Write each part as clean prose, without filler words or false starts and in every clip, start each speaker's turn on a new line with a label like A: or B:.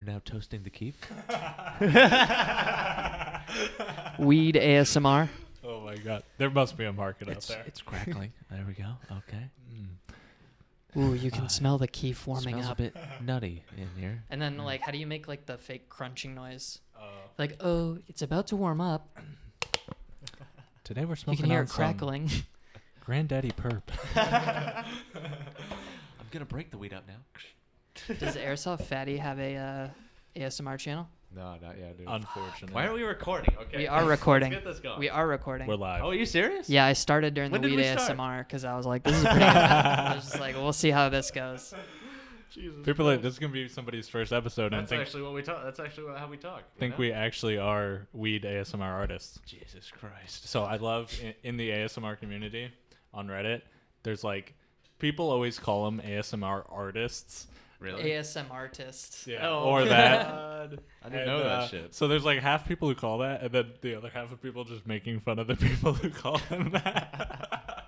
A: Now toasting the keef.
B: Weed ASMR.
C: Oh my god, there must be a market out
A: It's
C: there.
A: it's crackling. There we go. Okay.
B: Ooh, you can smell the keef warming
A: Smells
B: up.
A: a bit nutty in here.
B: And then, like, how do you make, like, the fake crunching noise?
C: Uh,
B: Like, oh, it's about to warm up.
C: Today we're
B: You
C: smoking
B: can hear
C: on
B: it crackling.
C: some Granddaddy Perp.
A: I'm gonna break the weed up now.
B: Does Airsoft Fatty have a ASMR channel?
D: No, not yet, dude.
C: Unfortunately.
A: Why are we recording? Okay.
B: We are recording.
A: Let's get this going.
B: We are recording.
C: We're live.
A: Oh, are you serious?
B: Yeah, I started during
A: When
B: the
A: did
B: weed
A: we start?
B: ASMR because I was like, this is pretty good. I was just like, we'll see how this goes.
C: People are, this is gonna be somebody's first episode, and
A: That's
C: think
A: actually what we talk. That's actually how we talk.
C: we actually are weed ASMR artists.
A: Jesus Christ.
C: So I love in the ASMR community on Reddit. There's like people always call them ASMR artists.
A: Really?
B: ASM artists.
C: Yeah.
A: Oh,
C: or that.
A: God. I didn't
C: And,
A: know that shit.
C: So there's like half people who call that, and then the other half of people just making fun of the people who call them that.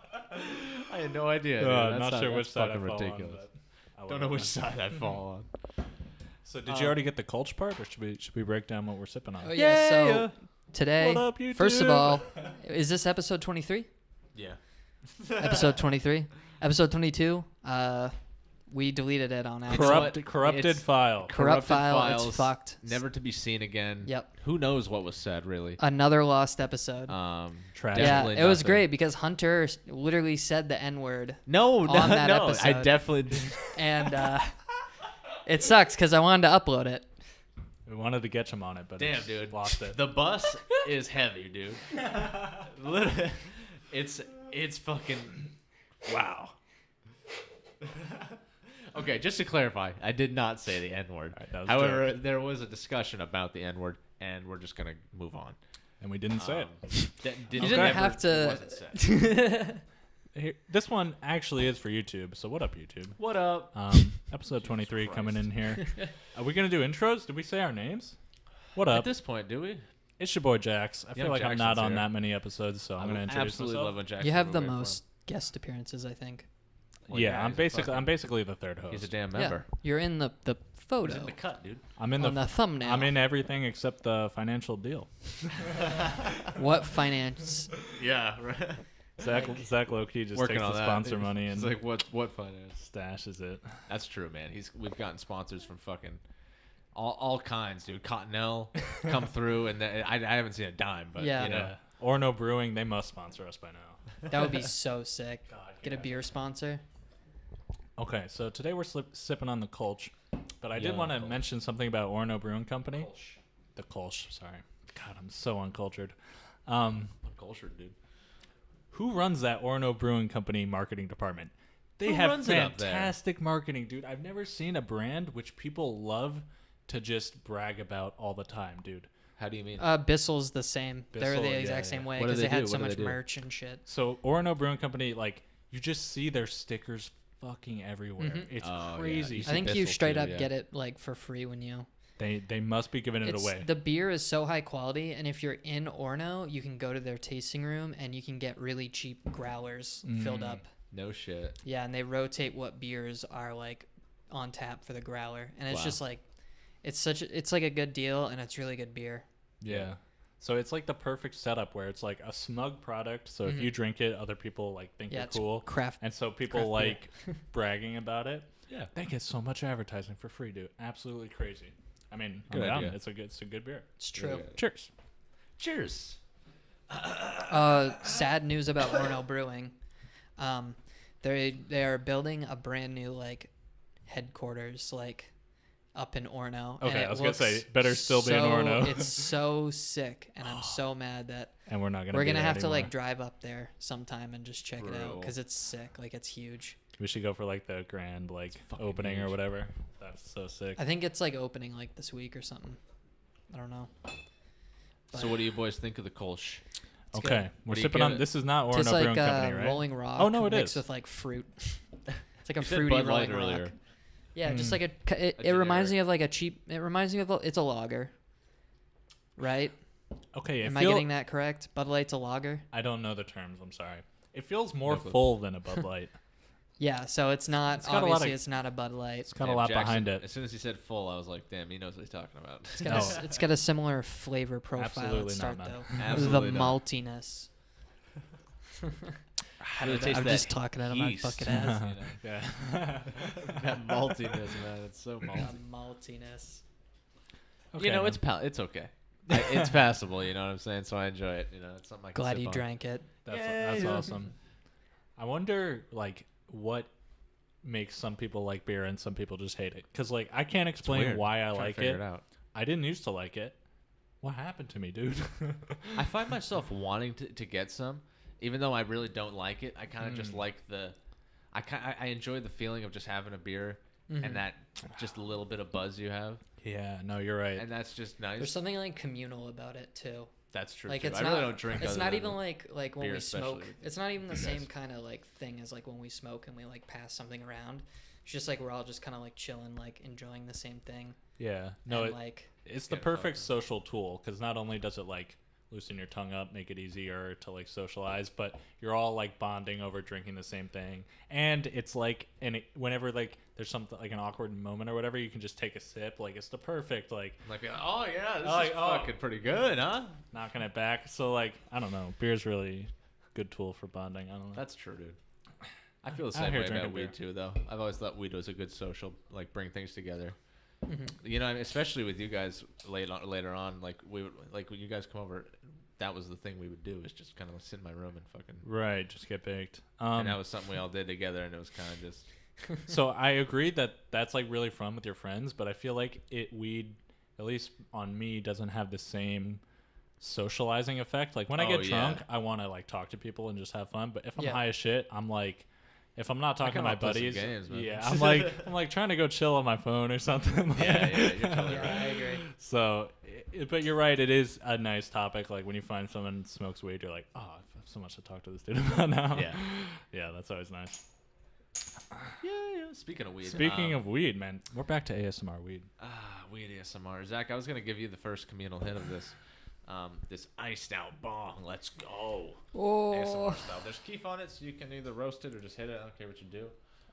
A: I had no idea. Dude.
C: I'm
A: That's
C: not sure which side I
D: fucking
C: fall
D: ridiculous.
C: on. but I
A: Don't know
C: wouldn't
A: which
C: know.
A: side I'd fall on.
C: So did you already get the Colch part, or should we break down what we're sipping on?
B: Oh, yeah. So today,
C: What up, YouTube?
B: first of all, is this episode 23?
A: Yeah.
B: Episode 23? Episode 22? We deleted it on accident.
C: Corrupted
A: It's-
C: file.
B: Corrupt file,
A: files,
B: it's fucked.
A: Never to be seen again.
B: Yep.
A: Who knows what was said, really?
B: Another lost episode.
C: Trash.
B: yeah,
A: definitely
B: it was
A: nothing.
B: great because Hunter literally said the N word,
A: No,
B: on that
A: no. I
B: episode.
A: definitely did.
B: and it sucks because I wanted to upload it.
C: We wanted to get him on it, but
A: Damn,
C: it's
A: dude.
C: lost it.
A: The bus is heavy, dude. Literally, it's fucking wow. Okay, just to clarify, I did not say the N word.
C: Alright, that was a
A: However, there was a discussion about the N word, and we're just gonna move on.
C: And we didn't say it.
B: You didn't have to.
A: Wasn't said.
C: Here, this one actually is for YouTube. So what up, YouTube?
A: What up?
C: Episode 23 coming in here. Are we gonna do intros? Did we say our names? What
A: At
C: up?
A: this point, do we?
C: It's your boy Jax. I feel
A: Young
C: like I'm
A: Jackson's
C: not on
A: here.
C: that many episodes, so I'm gonna introduce
A: absolutely
C: myself.
A: love when Jackson.
B: You have the
A: moved away from
B: most guest appearances, I think.
A: Well,
C: Yeah, I'm
A: he's a fucking-
C: basically the third host.
A: He's a damn
B: Yeah,
A: member.
B: you're in the
A: He's
B: photo
A: in the cut, dude.
C: I'm in
B: on the thumbnail.
C: I'm in everything except the financial deal.
B: What finance?
A: Yeah, right.
C: Zach Loki just
A: Working
C: takes
A: on
C: the
A: that.
C: sponsor money and
D: It's like what finance?
C: stashes it.
A: That's true, man. We've gotten sponsors from fucking all kinds, dude. Cottonelle come through, and I haven't seen a dime, but
B: Yeah.
A: you know.
C: Yeah. Orno Brewing, they must sponsor us by now.
B: That would be so sick.
C: God,
B: Get a
C: yeah.
B: beer sponsor.
C: Okay, so today we're sipping on the Kolsch, but I did
A: Young
C: want to
A: Kolsch.
C: mention something about Orno Brewing Company. The Kolsch, sorry. God, I'm so uncultured.
A: Uncultured, dude.
C: Who runs that Orno Brewing Company marketing department? They
A: Who
C: have
A: runs it up there?
C: fantastic marketing, dude. I've never seen a brand which people love to just brag about all the time, dude.
A: How do you mean?
B: Bissell's the same. They're
C: Bissell,
B: the
C: yeah,
B: exact
C: yeah.
B: same way
A: What do
B: because
A: they
B: they had
A: do?
B: so
A: What do
B: much
A: they do?
B: merch and shit.
C: So Orno Brewing Company, like, you just see their stickers fucking everywhere.
B: Mhm.
C: It's
A: Oh, yeah.
C: crazy.
A: You
B: I
A: see
B: think you
A: Bissell
B: straight
A: too,
B: up
A: yeah.
B: get it like for free when you.
C: They must be giving it
B: It's,
C: away.
B: the beer is so high quality, and if you're in Orno, you can go to their tasting room and you can get really cheap growlers filled
C: Mm.
B: up.
A: No shit.
B: Yeah, and they rotate what beers are like on tap for the growler, and it's
A: Wow.
B: just like, it's like a good deal, and it's really good beer.
C: Yeah. So it's like the perfect setup where it's like a smug product. So if
B: Mhm.
C: you drink it, other people like think
B: Yeah,
C: you're
B: it's
C: cool.
B: craft.
C: And so people
B: craft
C: like bragging about it.
A: Yeah.
C: They get so much advertising for free, dude. Absolutely crazy. I mean,
A: Good
C: I'm down.
A: idea.
C: It's a good beer.
B: It's true.
A: Yeah.
C: Cheers.
A: Cheers.
B: Sad news about Orno Brewing. They are building a brand new like headquarters like up in Orno. and
C: Okay,
B: it
C: I was gonna say,
B: looks
C: better still be in
B: so-
C: Orno.
B: It's so sick, and I'm so mad that
C: And we're not gonna.
B: we're
C: be
B: gonna
C: there
B: have to like
C: anymore.
B: drive up there sometime and just check it out
A: Brutal.
B: because it's sick. Like it's huge.
C: We should go for like the grand like
A: fucking
C: opening or
A: huge.
C: whatever. That's so sick.
B: I think it's like opening like this week or something. I don't know.
A: So what do you boys think of the Kolsch?
B: It's
C: Okay,
B: good.
C: we're
A: What do you
C: sipping
A: give
C: on.
A: it?
C: This is not Orno
B: Tastes like
C: Brewing Company, right?
B: Rolling Rock.
C: Oh, no, it
B: mixed
C: is.
B: with like fruit. It's like a
A: You said
B: fruity
A: Bud Light
B: Rolling
A: earlier.
B: Rock. Yeah, just
C: Mm.
B: like it
A: A
B: reminds
A: generic.
B: me of like a cheap. It reminds me of it's a lager, right?
C: Okay,
B: Am I getting that correct? Bud Light's a lager.
C: I don't know the terms. I'm sorry. It feels more
A: No clue.
C: full than a Bud Light.
B: Yeah, so it's not
C: It's got a lot
B: obviously
C: of-
B: it's not a Bud Light.
C: It's got a
A: Damn,
C: lot
A: Jackson,
C: behind it.
A: As soon as he said full, I was like, damn, he knows what he's talking about.
B: It's got,
C: No.
B: it's got a similar flavor profile
C: Absolutely
B: at
C: not,
B: start
C: man.
B: though.
A: Absolutely
B: the
A: not.
B: maltiness.
A: How did it taste
B: I'm
A: that
B: just talking out of my
A: yeast?
B: fucking ass.
A: You know?
C: Yeah.
A: That maltiness, man. It's so
B: The
A: malty.
B: maltiness.
A: You know,
C: man.
A: it's okay. It's passable. You know what I'm saying? So I enjoy it. You know, it's something I can
B: Glad
A: sip
B: you
A: on.
B: drank it.
C: That's awesome. I wonder like what makes some people like beer and some people just hate it. Cause like I can't
A: It's
C: explain
A: weird.
C: why I
A: Trying to
C: like
A: figure
C: it.
A: out.
C: I didn't used to like it. What happened to me, dude?
A: I find myself wanting to get some, even though I really don't like it. I kind of just like I enjoy the feeling of just having a beer and that just a little bit of buzz you have,
C: Yeah, no, you're right.
A: and that's just nice.
B: There's something like communal about it too.
A: That's true.
B: Like
A: too.
B: it's
A: I
B: not.
A: really don't drink.
B: It's
A: other
B: not
A: than
B: even
A: the-
B: like when
A: beer,
B: we
A: especially
B: smoke.
A: with
B: It's not even the
A: you
B: same
A: guys.
B: kind of like thing as like when we smoke and we like pass something around. It's just like we're all just kind of like chilling, like enjoying the same thing.
C: Yeah, no,
B: and,
C: it,
B: like
C: it's the
A: Yeah,
C: perfect
A: fucking-
C: social tool because not only does it like loosen your tongue up, make it easier to like socialize, but you're all like bonding over drinking the same thing, and it's like whenever like there's something like an awkward moment or whatever, you can just take a sip. Like it's the perfect like
A: Like, oh yeah, this
C: Like,
A: is
C: oh.
A: fucking pretty good, huh?
C: knocking it back. So like I don't know, beer's really good tool for bonding. I don't know.
A: That's true, dude. I feel the
C: Out
A: same
C: here
A: way
C: drinking
A: about weed
C: beer.
A: too, though. I've always thought weed was a good social, like bring things together.
B: mhm.
A: You know, I mean, especially with you guys later on, like we would, like when you guys come over, that was the thing we would do is just kind of sit in my room and fucking.
C: Right, just get baked.
A: And that was something we all did together, and it was kind of just.
C: So I agree that that's like really fun with your friends, but I feel like weed, at least on me, doesn't have the same socializing effect. Like when I
A: Oh,
C: get
A: yeah.
C: drunk, I want to like talk to people and just have fun. But if I'm
B: Yeah.
C: high as shit, I'm like, if I'm not talking to
A: kinda
C: my
A: wanna play some
C: buddies,
A: games, man.
C: yeah, I'm like trying to go chill on my phone or something.
A: Yeah, yeah, you're totally
B: Yeah,
A: right.
B: I agree.
C: So, but you're right. It is a nice topic. Like when you find someone smokes weed, you're like, oh, I have so much to talk to this dude about now.
A: Yeah.
C: Yeah, that's always nice.
A: Yeah, yeah. Speaking of weed.
C: Speaking of weed, man, we're back to ASMR weed.
A: weed ASMR. Zach, I was gonna give you the first communal hit of this. This iced out bong. Let's go.
B: Oh,
A: ASMR style. There's keef on it, so you can either roast it or just hit it. I don't care what you do.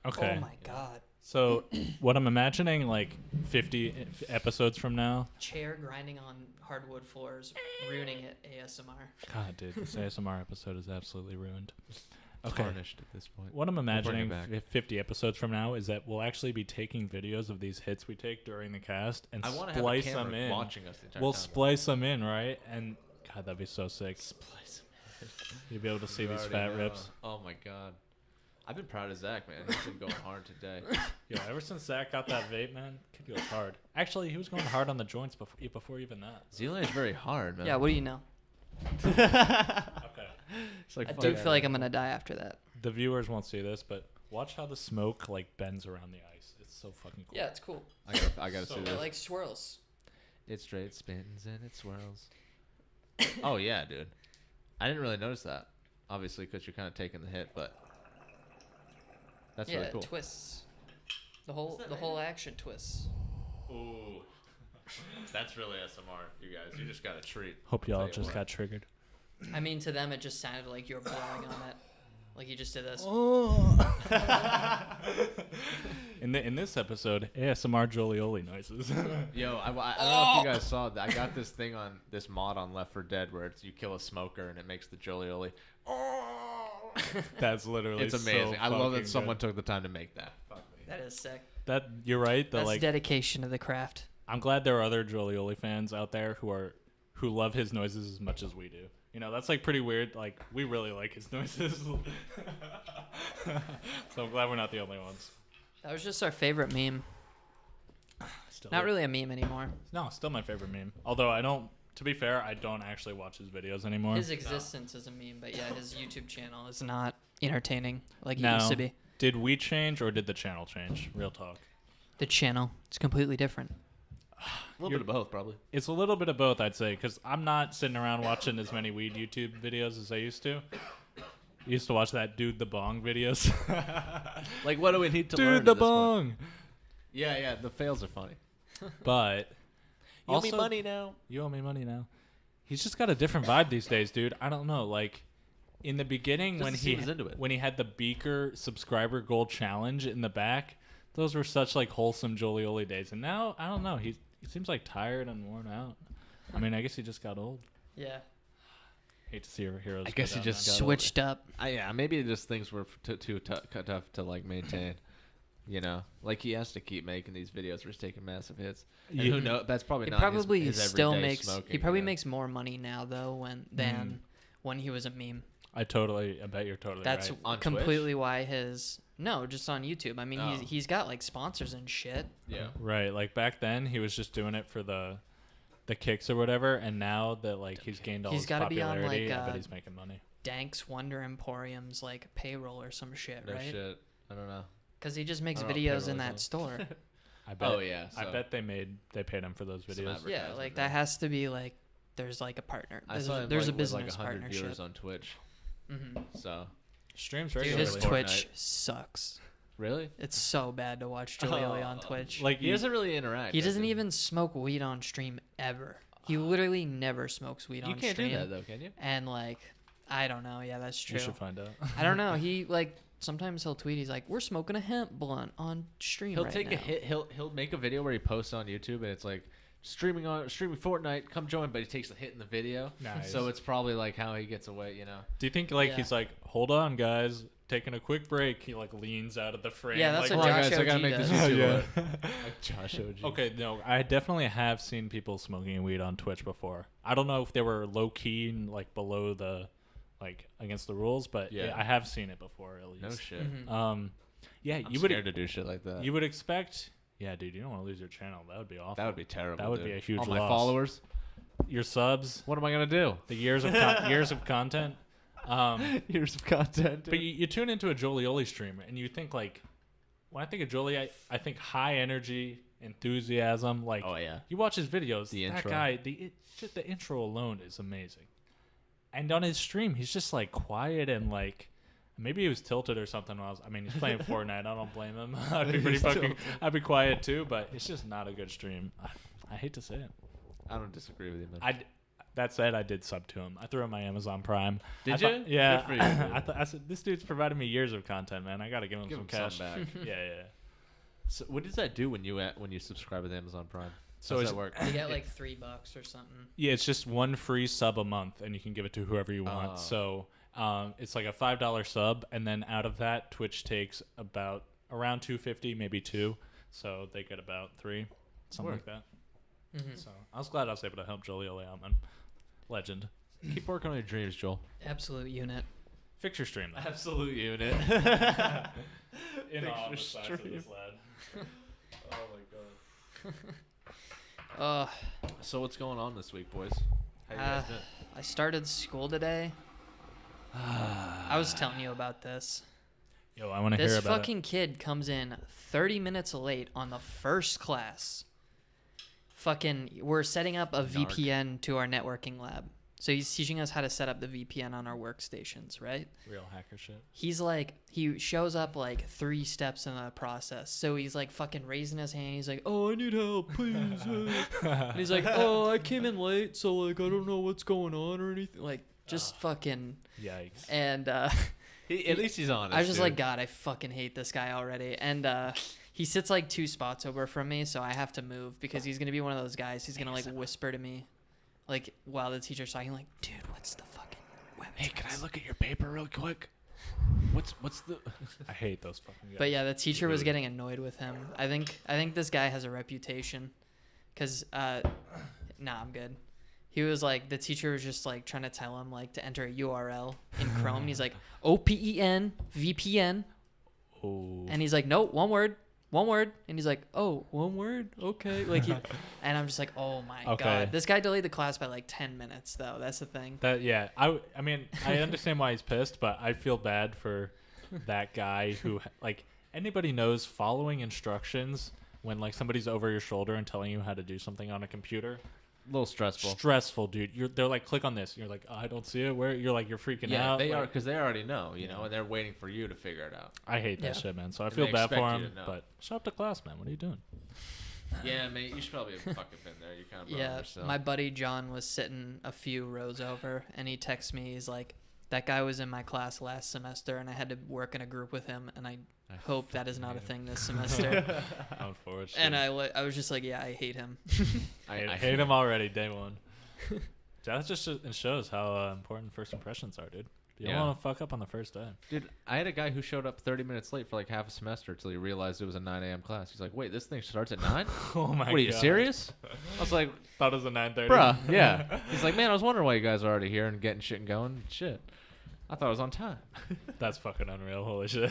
C: Okay.
B: oh my god.
C: So what I'm imagining, like 50 episodes from now.
B: Chair grinding on hardwood floors, ruining it. ASMR.
C: God, dude, this ASMR episode is absolutely ruined. Okay.
A: Tarnished at this point.
C: What I'm
A: bring it
C: imagining
A: back.
C: 50 episodes from now is that we'll actually be taking videos of these hits we take during the cast and
A: I want to have a
C: splice
A: camera
C: them in.
A: watching us the entire
C: We'll
A: time.
C: splice them in, right? And God, that'd be so sick.
A: Splice.
C: You'll be able to see
A: You
C: these
A: already
C: fat
A: know.
C: rips.
A: Oh my god. I've been proud of Zach, man. He's been going hard today.
C: Yo, ever since Zach got that vape, man, kid goes hard. Actually, he was going hard on the joints before even that.
A: Zealand is very hard, man.
B: Yeah, what do you know?
C: Okay.
A: It's like
B: I
A: fuck
B: do
A: yeah.
B: feel like I'm gonna die after that.
C: The viewers won't see this, but watch how the smoke like bends around the ice. It's so fucking cool.
B: Yeah, it's cool.
A: I gotta
C: So
A: see
B: I
A: this.
B: like swirls.
A: It straight spins and it swirls. Oh yeah, dude. I didn't really notice that. Obviously, because you're kind of taking the hit, but that's
B: yeah,
A: really cool.
B: it twists. The whole action twists.
A: Ooh, that's really SMR, you guys. You just got a treat.
C: Hope y'all
A: Tell you
C: just
A: what.
C: got triggered.
B: I mean, to them, it just sounded like you were blowing on it. Like you just did this.
C: In this episode, ASMR Jolioli noises.
A: Yo, I don't know if you guys saw that. I got this thing on this mod on Left 4 Dead where it's you kill a smoker and it makes the Jolioli.
C: That's literally
A: It's amazing.
C: So
A: I love that
C: fucking
A: someone
C: good.
A: took the time to make that. Fuck me.
B: That is sick.
C: That you're right. The
B: That's
C: like
B: dedication to the craft.
C: I'm glad there are other Jolioli fans out there who love his noises as much as we do. You know, that's like pretty weird. Like we really like his noises. So I'm glad we're not the only ones.
B: That was just our favorite meme.
C: Still,
B: Not really a meme anymore.
C: No, still my favorite meme. Although I don't. To be fair, I don't actually watch his videos anymore.
B: His existence is a meme, but yeah, his YouTube channel is not entertaining like it
C: Now,
B: used to be.
C: did we change or did the channel change? Real talk.
B: The channel, it's completely different.
A: A little bit of both, probably.
C: It's a little bit of both, I'd say, because I'm not sitting around watching as many weed YouTube videos as I used to. Used to watch that Dude the Bong videos.
A: Like, what do we need to learn?
C: Dude the
A: at this point?
C: Bong.
A: Yeah, yeah. The fails are funny.
C: But
A: You owe me
C: also-
A: money now.
C: You owe me money now. He's just got a different vibe these days, dude. I don't know. Like, in the beginning
A: Just
C: when
A: to see
C: he
A: who's into it.
C: when he had the Beaker subscriber goal challenge in the back, those were such like wholesome Jolioli days. And now I don't know. He seems like tired and worn out. I mean, I guess he just got old.
B: Yeah.
C: Hate to see our heroes.
A: I guess
C: go
A: he
C: down
A: just
C: that.
A: got
B: Switched up.
A: Yeah, maybe just things were too tough to like maintain. You know, like he has to keep making these videos where he's taking massive hits. And
C: Yeah.
A: who knows? That's probably
B: He
A: not
B: probably
A: his
B: still
A: everyday
B: makes.
A: smoking,
B: He probably
A: you know?
B: makes more money now though than when he was a meme.
C: I bet you're totally
B: That's
C: right.
A: On
B: completely why his no, just on YouTube. I mean,
A: Oh.
B: he's got like sponsors and shit.
A: Yeah.
C: Right, like back then he was just doing it for the kicks or whatever, and now that like he's gained all
B: He's
C: his
B: gotta be on,
C: popularity,
B: like,
C: I bet he's making money.
B: Dank's Wonder Emporium's like payroll or some shit,
A: No
B: right?
A: shit. I don't know.
B: Because he just makes
A: I don't know
B: videos
A: what
B: in
A: payroll
B: that
A: is
B: store.
C: I bet.
A: Oh yeah.
C: I
A: so-
C: bet they paid him for those
A: Some
C: videos.
A: adver-
B: Yeah,
A: advertisement,
B: like
A: yeah.
B: that has to be like there's like a partner.
A: I
B: There's,
A: saw him
B: there's
A: like,
B: a
A: with, like
B: business
A: 100
B: partnership.
A: viewers on Twitch.
B: hmm
A: So
C: Streams
B: Dude,
C: regularly.
B: his
A: Fortnite.
B: Twitch sucks.
A: really,
B: It's so bad to watch Giuliani on Twitch.
C: Like
A: he
C: you-
A: doesn't really interact.
B: He
A: does
B: doesn't even smoke weed on stream ever. He literally never smokes weed
A: You
B: on
A: can't
B: stream.
A: do that though, can you?
B: And like, I don't know. Yeah, that's
C: you
B: true.
C: should find out.
B: I don't know. He like sometimes he'll tweet. He's like, "We're smoking a hemp blunt on stream."
A: He'll
B: right
A: take
B: now.
A: a hit. He'll make a video where he posts on YouTube and it's like streaming Fortnite. Come join, but he takes a hit in the video.
C: Nice.
A: So it's probably like how he gets away. You know.
C: Do you think like
B: Yeah.
C: he's like, hold on, guys, taking a quick break? He like leans out of the frame.
B: Yeah, that's
C: like,
B: what
A: Hold on,
B: Josh
A: guys, I gotta
B: OG
A: make this
B: does.
A: YouTube
C: Yeah.
A: work. Like Josh OG.
C: Okay, no, I definitely have seen people smoking weed on Twitch before. I don't know if they were low key and like below the, like against the rules, but
A: Yeah.
C: I have seen it before at least.
A: No shit.
B: Mhm.
C: Yeah,
A: I'm
C: you would
A: scared to do shit like that.
C: you would expect. Yeah, dude, you don't want to lose your channel. That would be awful.
A: That would be terrible.
C: That would
A: dude.
C: be a huge
A: All my
C: loss.
A: followers.
C: Your subs,
A: What am I gonna do?
C: the years of years of content.
A: Years of content.
C: But you tune into a Jolioli stream and you think like, when I think of Jolie, I think high energy, enthusiasm. Like,
A: Oh, yeah.
C: you watch his videos.
A: The
C: that
A: intro.
C: guy, the intro alone is amazing. And on his stream, he's just like quiet and like, maybe he was tilted or something. I mean, he's playing Fortnite. I don't blame him. I'd be pretty fucking. I'd be quiet too, but it's just not a good stream. I hate to say it.
A: I don't disagree with you, man.
C: That said, I did sub to him. I threw him my Amazon Prime.
A: Did
C: I thought-
A: you?
C: Yeah.
A: Good for you, dude.
C: I said this dude's provided me years of content, man. I gotta give him
A: Give
C: some
A: him
C: cash.
A: some back.
C: yeah.
A: So what does that do when you subscribe with Amazon Prime?
C: So
A: How
C: is
A: does that work?
B: You get like $3 or something.
C: Yeah, it's just one free sub a month, and you can give it to whoever you want.
A: Oh.
C: So it's like a $5 sub, and then out of that, Twitch takes about around $2.50, maybe $2. So they get about $3, something
A: Word.
C: like that.
B: Mhm.
C: So I was glad I was able to help Jolioli out, man. Legend.
A: Keep working on your dreams, Joel.
B: Absolute unit.
C: Fix your stream, though.
A: Absolute unit.
C: In awe of the
A: Fix
C: size
A: your
C: of this lad.
A: Oh my god. So what's going on this week, boys? How you guys doing?
B: I started school today. I was telling you about this.
C: Yo, I want to hear
B: This
C: about
B: fucking kid comes in 30 minutes late on the first class. Fucking, we're setting up a
A: Narc.
B: VPN to our networking lab. So he's teaching us how to set up the VPN on our workstations, right?
C: it. Real hacker shit.
B: He's like, he shows up like 3 steps in the process. So he's like fucking raising his hand. He's like, oh, I need help, please. And he's like, oh, I came in late, so like, I don't know what's going on or anything. Like, just fucking,
C: Yikes.
B: and
A: At least he's honest.
B: I was just
A: dude.
B: like, God, I fucking hate this guy already. And he sits like 2 spots over from me, so I have to move because he's gonna be one of those guys. He's gonna like whisper to me, like while the teacher's talking, like, dude, what's the fucking web
A: Hey, can I
B: address?"
A: look at your paper real quick? What's the?
C: I hate those fucking guys.
B: But yeah, the teacher was getting annoyed with him. I think this guy has a reputation, cause nah, I'm good. He was like, the teacher was just like trying to tell him like to enter a URL in Chrome. And he's like, OPEN VPN,
C: Oh.
B: and he's like, no, one word. And he's like, oh, one word, okay. Like, and I'm just like, oh my
C: Okay.
B: god, this guy delayed the class by like 10 minutes though. That's the thing.
C: That yeah, I mean I understand why he's pissed, but I feel bad for that guy who like anybody knows following instructions when like somebody's over your shoulder and telling you how to do something on a computer.
A: A little stressful.
C: Stressful, dude. They're like click on this. You're like oh, I don't see it. Where you're like you're freaking
A: Yeah,
C: out.
A: they are
C: like,
A: because they already know, you know,
C: Yeah.
A: and they're waiting for you to figure it out.
C: I hate that
B: Yeah.
C: shit, man. So I
A: And
C: feel
A: they
C: bad for
A: expect you
C: him.
A: to know.
C: But show up to class, man. What are you doing?
A: Yeah, mate, you should probably have fucking been there. You kind of
B: Yeah, my buddy John was sitting a few rows over, and he texts me. He's like, That guy was in my class last semester, and I had to work in a group with him, and I hope that is not a thing this semester.
C: Unfortunately.
B: And I was just like, yeah, I hate him.
C: I hate him already, day one. That just shows how important first impressions are, dude. You don't want to fuck up on the first day.
A: Dude, I had a guy who showed up 30 minutes late for like half a semester until he realized it was a 9 a.m. class. He's like, wait, this thing starts at 9?
C: Oh my god.
A: What, are you serious? I was like,
C: Thought it was a 9:30.
A: bruh, yeah. He's like, man, I was wondering why you guys are already here and getting shit and going. Shit. I thought it was on time.
C: That's fucking unreal. Holy shit.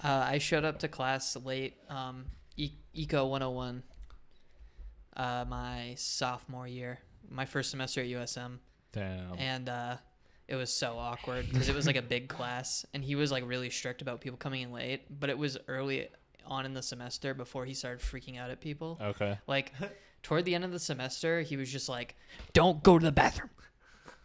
B: I showed up to class late, Eco 101, my sophomore year, my first semester at USM.
C: Damn.
B: And it was so awkward because it was like a big class, and he was like really strict about people coming in late, but it was early on in the semester before he started freaking out at people.
C: Okay.
B: Like toward the end of the semester, he was just like, don't go to the bathroom,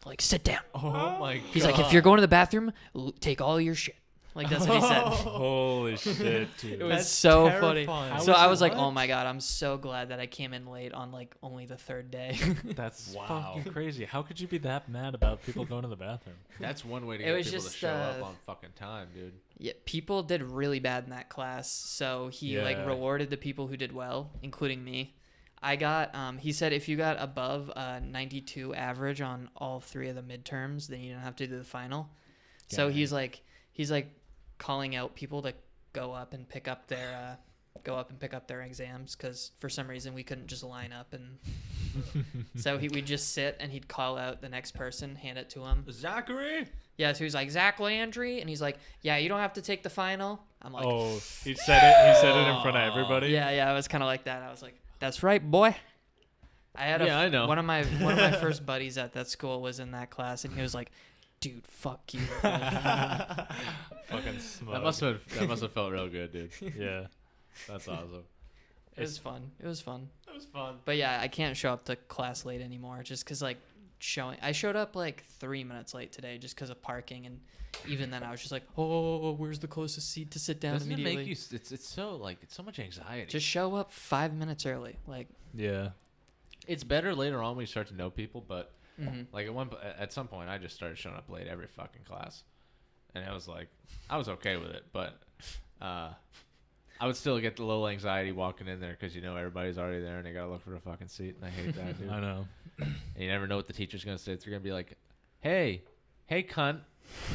B: like sit down.
A: Oh my god.
B: He's like, if you're going to the bathroom, take all your shit. Like that's what he said.
C: Holy shit, dude.
B: It was
A: That's
B: so
A: terrifying.
B: funny.
A: How
B: So
A: was
B: I
A: it
B: was like,
A: what?
B: oh my god, I'm so glad that I came in late on like only the third day.
C: That's fucking crazy. How could you be that mad about people going to the bathroom?
A: That's one way to
B: It
A: get
B: was
A: people
B: just,
A: to show up
B: uh,
A: on fucking time, dude.
B: Yeah, people did really bad in that class, so he like
C: Yeah.
B: rewarded the people who did well, including me. I got he said if you got above 92 average on all 3 of the midterms, then you don't have to do the final. So
C: Dang.
B: he's like calling out people to go up and pick up their exams, because for some reason we couldn't just line up, and so we'd just sit and he'd call out the next person, hand it to him.
A: Zachary?
B: Yeah, so he's like, Zach Landry, and he's like, yeah, you don't have to take the final. I'm like,
C: Oh, he said it. He said it in front of everybody.
B: yeah, I was kind of like that. I was like, that's right, boy. I had
A: Yeah, I know.
B: one of my first buddies at that school was in that class, and he was like, dude, fuck you.
C: Fucking smug.
A: That must have felt real good, dude.
C: Yeah.
A: That's awesome.
B: It was fun. It was fun.
A: That was fun.
B: But yeah, I can't show up to class late anymore just because like I showed up like 3 minutes late today just because of parking, and even then I was just like, oh, where's the closest seat to sit down
A: Doesn't it
B: immediately?
A: make you? It's so like it's so much anxiety.
B: Just show up 5 minutes early. Like,
C: Yeah.
A: It's better later on when you start to know people, but
B: mhm.
A: like at some point I just started showing up late every fucking class, and I was like, I was okay with it, but I would still get the little anxiety walking in there because you know everybody's already there and they gotta look for a fucking seat, and I hate that, dude.
C: I know.
A: And you never know what the teacher's gonna say. They're gonna be like, hey, cunt.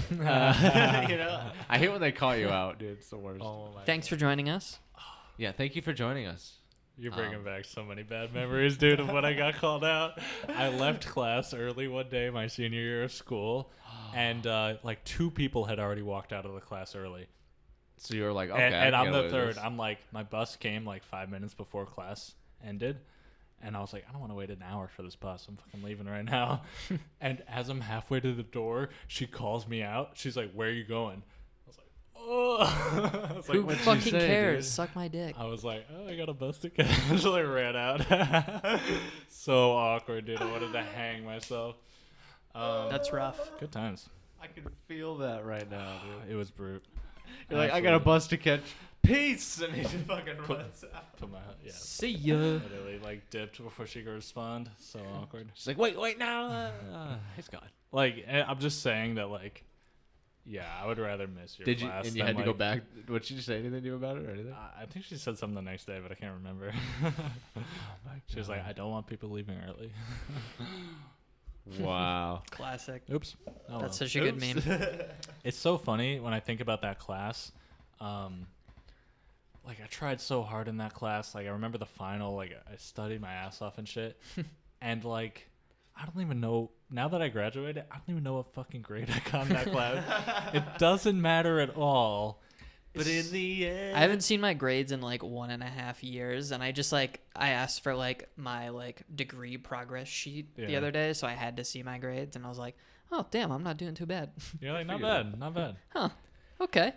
A: You know, I hate when they call you out, dude. It's the worst.
C: Oh my
B: Thanks for joining us.
A: Yeah, thank you for joining us.
C: You're bringing back so many bad memories, dude, of when I got called out. I left class early one day, my senior year of school, and like 2 people had already walked out of the class early.
A: So you were like, okay,
C: And
A: I
C: I'm
A: can
C: the
A: get away with
C: third.
A: this.
C: I'm like, my bus came like 5 minutes before class ended. And I was like, I don't want to wait an hour for this bus. I'm fucking leaving right now. And as I'm halfway to the door, she calls me out. She's like, where are you going? I was like, oh. I was like,
B: Who
A: what'd she
B: fucking
A: say,
B: cares?
A: dude?
B: Suck my dick.
C: I was like, oh, I got a bus ticket. So I ran out. So awkward, dude. I wanted to hang myself.
B: That's rough.
C: Good times.
A: I can feel that right now, dude.
C: It was brute.
A: You're like, I got a bus to catch. Peace, and he just fucking runs out.
C: Put my, yeah.
B: See ya.
C: Literally like dipped before she could respond. So awkward.
A: She's like, wait, now. He's gone.
C: Like, I'm just saying that, like, yeah, I would rather miss your
A: Did you?
C: class.
A: And you
C: than,
A: had to go
C: like-
A: back. Would she say anything to you about it or anything?
C: I think she said something the next day, but I can't remember. She was like, I don't want people leaving early.
A: Wow.
B: Classic.
C: Oops. Oh, well.
B: That's such a good meme.
C: It's so funny when I think about that class. Like, I tried so hard in that class. Like, I remember the final. Like, I studied my ass off and shit. And, like, I don't even know. Now that I graduated, I don't even know what fucking grade I got in that class. It doesn't matter at all.
A: But in the end,
B: I haven't seen my grades in like 1.5 years, and I just like I asked for like my like degree progress sheet the
C: Yeah.
B: other day, so I had to see my grades, and I was like, oh damn, I'm not doing too bad.
C: You're like, not
A: figured that.
C: bad, not bad.
B: Huh. Okay.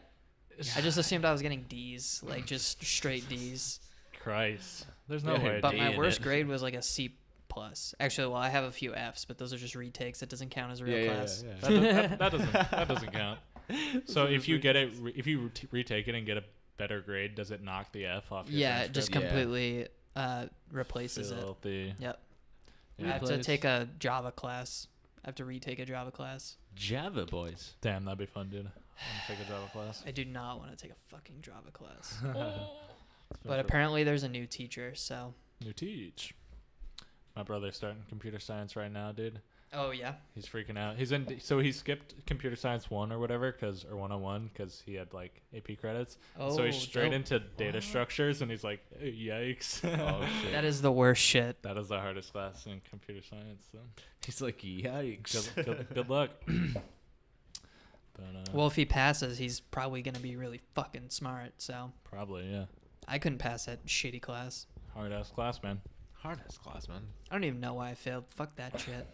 B: I just assumed I was getting D's, like just straight D's.
C: Christ. There's no
A: Yeah,
C: way.
B: But
A: D
B: my
A: in
B: worst
A: it.
B: grade was like a C plus. Actually, well, I have a few F's, but those are just retakes. It doesn't count as a real class.
C: That doesn't count. So if you get it, if you retake it and get a better grade, does it knock the F off your
B: Yeah, it just
A: Yeah.
B: completely replaces it.
C: Filthy.
B: Yep. I have to take a Java class. I have to retake a Java class.
A: Java boys.
C: Damn, that'd be fun, dude. I'm gonna take a Java class.
B: I do not want to take a fucking Java class.
C: It's been
B: But apparently there's a new teacher, so.
C: new teach. My brother's starting computer science right now, dude.
B: Oh, yeah?
C: He's freaking out. So he skipped computer science 1 or whatever, or 101, because he had like AP credits.
B: Oh,
C: So he's straight
B: dope.
C: into data structures, and he's like, yikes.
A: Oh shit.
B: That is the worst shit.
C: That is the hardest class in computer science. So
A: He's like, yikes.
C: good luck. But
B: Well, if he passes, he's probably going to be really fucking smart, so.
C: probably, yeah.
B: I couldn't pass that shitty class.
C: Hard ass class, man.
A: Hard ass class, man.
B: I don't even know why I failed. Fuck that shit.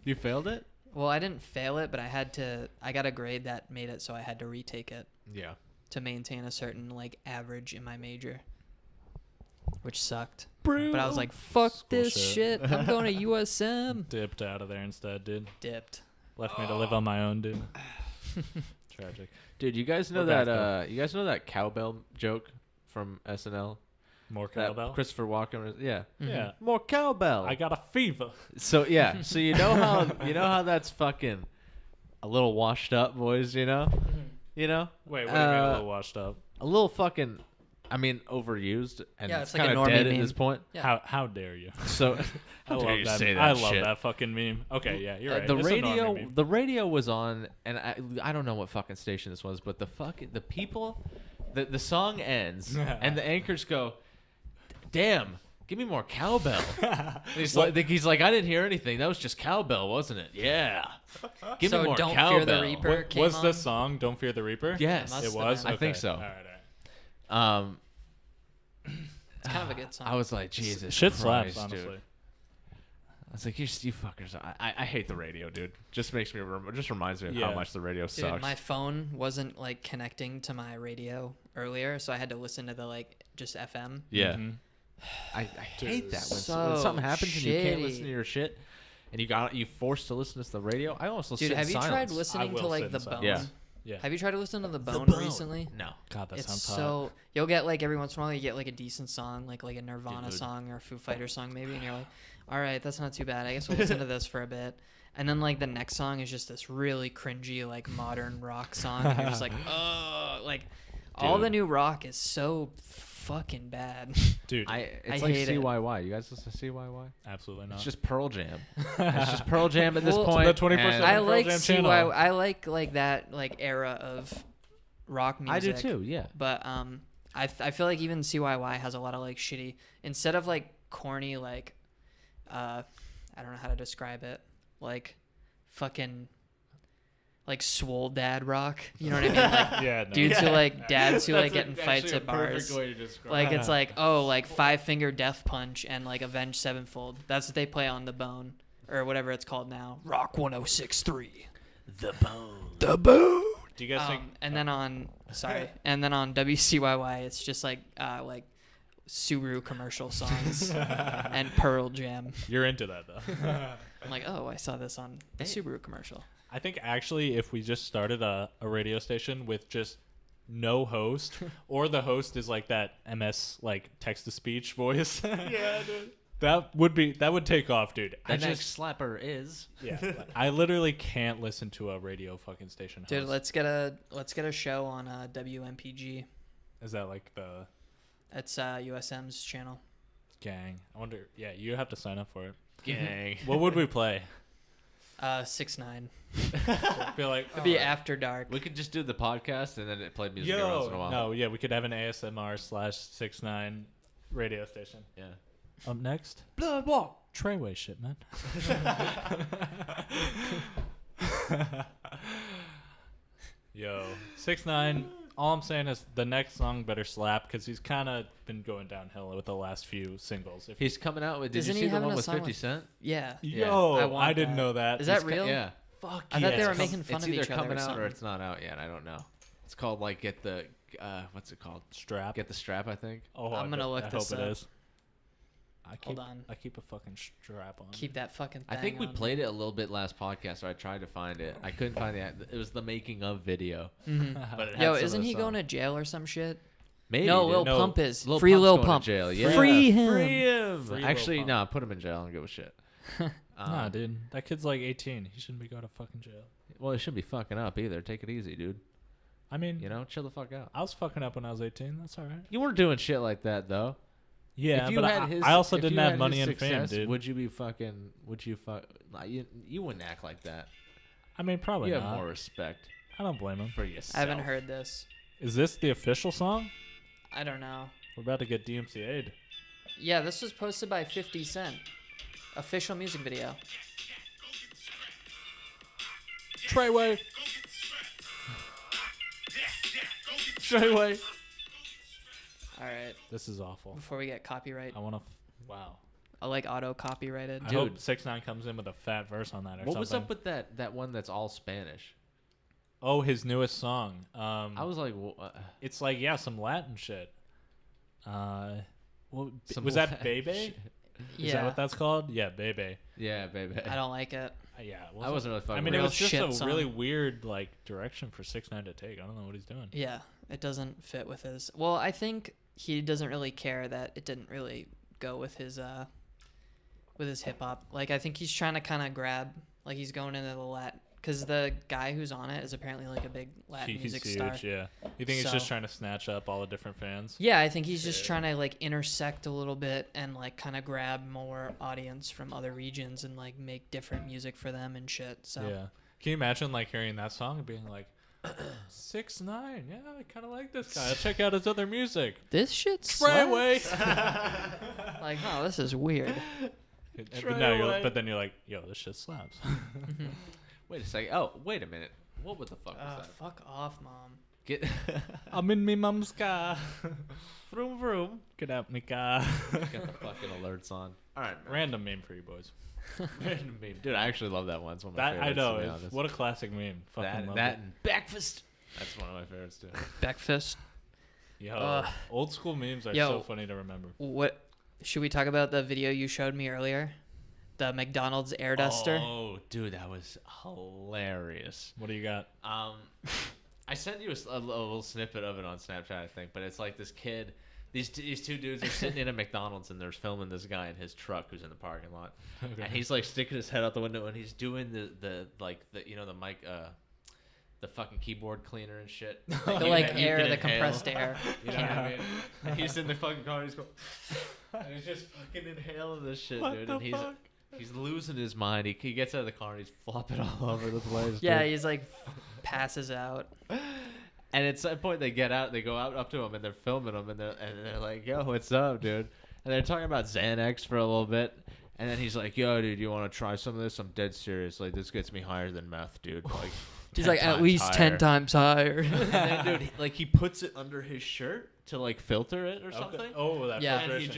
A: You failed it?
B: Well, I didn't fail it, but I got a grade that made it so I had to retake it
A: Yeah.
B: to maintain a certain, like, average in my major. Which sucked.
A: Bro.
B: But I was like, fuck
C: School
B: this
C: shit.
B: shit. I'm going to USM.
C: Dipped out of there instead, dude.
B: Dipped.
C: Left me to live on my own, dude. Tragic.
A: Dude, you guys know
C: We're
A: that
C: back,
A: you guys know that cowbell joke from SNL?
C: More
A: That
C: cowbell?
A: Christopher Walken was, yeah.
C: Yeah.
A: More cowbell.
C: I got a fever.
A: So yeah, so you know how that's fucking a little washed up, boys, you know? You know?
C: Wait, what do you mean a little washed up?
A: A little fucking I mean overused and
B: Yeah,
A: it's
B: it's like a
A: kind of
B: normie
A: dead
B: meme.
A: at this point.
B: Yeah.
C: How dare you?
A: So
C: I
A: how dare
C: love
A: you
C: that.
A: say that
C: I love
A: shit?
C: that fucking meme. Okay, yeah, you're right.
A: The
C: It's a normie meme.
A: radio was on, and I don't know what fucking station this was, but the people, the song ends, and the anchors go, "Damn, give me more cowbell." And he's like, I didn't hear anything. That was just cowbell, wasn't it? Yeah. Give
B: So
A: me more
B: Don't
A: cowbell.
B: Fear the Reaper came
C: Was
B: on?
C: the song "Don't Fear the Reaper"?
A: Yes,
B: Must
C: it
B: have
C: was.
B: been.
A: I think
C: Okay.
A: so.
C: All right.
B: It's kind of a good song.
A: I was like, Jesus
C: Shit
A: Christ,
C: slaps, honestly.
A: dude. I was like, you fuckers. I hate the radio, dude. Just makes me just reminds me of how
C: Yeah.
A: much the radio
B: Dude,
A: sucks.
B: my phone wasn't like connecting to my radio earlier, so I had to listen to the like just FM.
A: Yeah.
C: Mhm.
A: I hate that when
B: So
A: something happens and you can't
B: shitty.
A: listen to your shit, and you forced to listen to the radio. I almost
B: Dude,
A: sit in
B: have you tried
A: silence.
B: listening to
C: will
B: like
C: sit
B: the
C: in
B: Bone?
C: silence.
A: Yeah.
C: Yeah.
B: Have you tried to listen to the
A: The
B: Bone,
A: Bone.
B: recently?
A: No.
C: God, that
B: It's
C: sounds hot.
B: so you'll get like every once in a while you get like a decent song, like a Nirvana
A: Dude.
B: song or a Foo Fighters song maybe, and you're like, all right, that's not too bad. I guess we'll listen to this for a bit. And then like the next song is just this really cringy like modern rock song, and you're just like, oh, like all
A: Dude.
B: the new rock is so fucking bad.
C: Dude,
A: It's
B: I
A: like
B: hate it.
A: CYY. You guys listen to CYY?
C: absolutely not.
A: It's just Pearl Jam. It's just Pearl Jam at this
B: Well,
A: point.
C: the 24/7
A: and
B: I
C: Pearl
B: like
C: Jam
B: CY.
C: channel.
B: I like that like era of rock music.
A: I do too. Yeah.
B: But I feel like even CYY has a lot of like shitty, instead of like corny like I don't know how to describe it, like fucking like swole dad rock. You know what I mean? Like
C: yeah, no.
B: dudes who like dads who like get in fights at bars. Like it's like, oh, like Five Finger Death Punch and like Avenged Sevenfold. That's what they play on The Bone or whatever it's called now. Rock 106.3.
A: The Bone.
B: The Bone.
C: Do you guys think?
B: And then on WCYY, it's just like Subaru commercial songs and Pearl Jam.
C: You're into that though.
B: I'm like, oh, I saw this on the Subaru commercial.
C: I think actually, if we just started a radio station with just no host, or the host is like that MS like text to speech voice. Yeah, dude. That would take off, dude.
A: The next slapper is.
C: Yeah. I literally can't listen to a radio fucking station host.
B: Dude, let's get a show on WMPG.
C: Is that like the
B: That's USM's channel.
C: gang? I wonder. Yeah, you have to sign up for it.
A: Gang.
C: What would we play?
B: 6ix9ine.
C: I feel like
B: It'd be after dark.
A: We could just do the podcast and then it play music every once in a while.
C: no, yeah, we could have an ASMR /6ix9ine radio station.
A: Yeah.
C: Up next, Blood Walk Treyway shit, man. Yo, 6ix9ine. All I'm saying is the next song better slap because he's kind of been going downhill with the last few singles. If
A: He's coming out with. Did
B: Isn't
A: you
B: he
A: see the
B: having
A: one
B: a
A: with
B: song
A: 50
B: with-
A: Cent?
B: Yeah.
C: Yo,
B: I
C: I,
B: want
C: didn't
B: that.
C: know that.
B: Is that
A: He's
B: real?
A: Yeah.
C: Fuck
B: I thought they
C: yes.
B: were making fun
A: It's
B: of
A: either
B: each other.
A: coming
B: or
A: out
B: something.
A: or it's not out yet. I don't know. It's called like Get the what's it called?
C: strap.
A: Get the Strap, I think.
C: Oh,
B: I'm gonna look
C: I
B: this
C: hope
B: up.
C: it is.
B: Hold on.
C: I keep a fucking strap on.
B: Keep that fucking
A: I
B: thing
A: think we
B: on.
A: played it a little bit last podcast, so I tried to find it. I couldn't find it. It was the making of video.
B: Mhm.
A: But it had
B: Yo,
A: some of
B: isn't
A: the
B: he going
A: song.
B: to jail or some shit?
A: Maybe.
B: No,
A: dude.
B: Lil
C: No,
B: Pump is.
A: Lil
B: Free
A: Pump's
B: Lil
A: going to
B: Pump.
A: jail. Yeah.
B: Free him.
A: Free him.
C: Free Lil
A: Actually,
C: Pump.
A: no, put him in jail. I don't give a shit.
C: Nah, dude. That kid's like 18. He shouldn't be going to fucking jail.
A: Well, he shouldn't be fucking up either. Take it easy, dude.
C: I mean,
A: You know, chill the fuck out.
C: I was fucking up when I was 18. That's all right.
A: You weren't doing shit like that though.
C: Yeah,
A: If you
C: but
A: had his-
C: I also
A: if
C: didn't
A: you
C: have
A: had
C: money
A: his
C: and fame,
A: success,
C: dude.
A: Would you be fucking? Would you fuck? Nah, you wouldn't act like that.
C: I mean, probably
A: You have
C: not.
A: more respect
C: I don't blame him.
A: for yourself.
B: I haven't heard this.
C: Is this the official song?
B: I don't know.
C: We're about to get DMCA'd.
B: Yeah, this was posted by 50 Cent. Official music video.
C: Treyway. Treyway.
B: All right.
C: This is awful.
B: Before we get copyright,
C: I want to. Wow.
B: I like auto copyrighted.
C: I hope 6ix9ine comes in with a fat verse on that or something.
A: What was up with that one that's all Spanish?
C: Oh, his newest song.
A: I was like,
C: It's like some Latin shit. Well,
A: Some
C: was that
A: Latin
C: Bebe?
A: shit.
C: Is that what that's called? Yeah, Bebe.
A: yeah, baby.
B: I don't like it.
C: Yeah,
A: I wasn't really fucking.
C: I mean,
A: with
C: it
B: Real
C: was just
B: shit
C: a
B: song.
C: really weird like direction for 6ix9ine to take. I don't know what he's doing.
B: Yeah, it doesn't fit with his. Well, I think he doesn't really care that it didn't really go with his hip hop. Like I think he's trying to kind of grab, like he's going into the Latin, because the guy who's on it is apparently like a big Latin
C: He's
B: music
C: huge,
B: star.
C: yeah. You think he's
B: So-
C: just trying to snatch up all the different fans?
B: Yeah, I think he's just trying to like intersect a little bit and like kind of grab more audience from other regions and like make different music for them and shit. So
C: Yeah. Can you imagine like hearing that song and being like, 6ix9ine, yeah, I kind of like this guy. I'll check out his other music.
B: this shit slaps.
C: Treyway.
B: Like, oh, this is weird.
C: But then you're like, yo, this shit slaps.
A: Wait a second. Oh, wait a minute. What the fuck was that?
B: Fuck off, mom.
A: Get
C: I'm in me mom's car.
A: vroom vroom.
C: Get out me car.
A: Got the fucking alerts on. All right, man.
C: Random meme for you boys.
A: Random meme. Dude, I actually love that one. It's one of my
C: That I
A: favorites.
C: know.
A: To be
C: It's-
A: honest.
C: what a classic meme. Fucking love
A: that
C: it.
A: and breakfast. That's one of my favorites too.
B: Breakfast.
C: Yo, old school memes are
B: Yo.
C: so funny to remember.
B: What should we talk about the video you showed me earlier? The McDonald's air duster.
A: Oh, dude, that was hilarious.
C: What do you got?
A: I sent you a little snippet of it on Snapchat, I think, but it's like this kid. These two dudes are sitting in a McDonald's and they're filming this guy in his truck who's in the parking lot,
C: Okay.
A: and he's like sticking his head out the window and he's doing the mic the fucking keyboard cleaner and shit.
B: The
A: You
B: like
A: can- you
B: air,
A: can
B: the
A: inhale.
B: compressed air.
A: You know what I mean? And he's in the fucking car and he's going, and he's just fucking inhaling this shit,
C: What
A: dude.
C: the
A: And
C: fuck?
A: he's losing his mind. He gets out of the car and he's flopping all over the place.
B: Yeah,
A: dude.
B: he's like passes out.
A: And at some point they get out, they go out up to him and they're filming him and they're like, "Yo, what's up, dude?" And they're talking about Xanax for a little bit. And then he's like, "Yo, dude, you want to try some of this? I'm dead serious. Like, this gets me higher than meth, dude. Like,
B: He's
A: 10
B: like at
A: times
B: least 10
A: higher."
B: times higher.
A: And then, dude, he puts it under his shirt to like filter it or
C: Okay.
A: something.
C: Oh, that
B: Yeah.
A: And
C: filtration.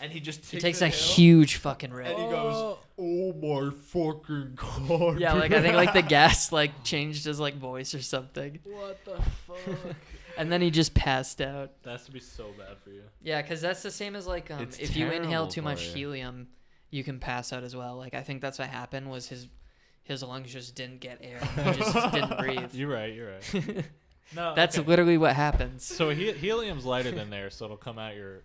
A: he just
B: He takes a
A: inhale,
B: huge fucking rip.
A: and he goes, "Oh my fucking god!"
B: Yeah, like I think like the gas like changed his like voice or something.
C: What the fuck?
B: And then he just passed out.
C: That has to be so bad for you.
B: Yeah, because that's the same as like
A: It's
B: if you inhale
A: terrible
B: too
A: for
B: much
A: you.
B: helium, you can pass out as well. Like I think that's what happened was his lungs just didn't get air. He just didn't breathe.
C: You're right. No,
B: That's
C: okay.
B: literally what happens.
C: So helium's lighter than air, so it'll come out your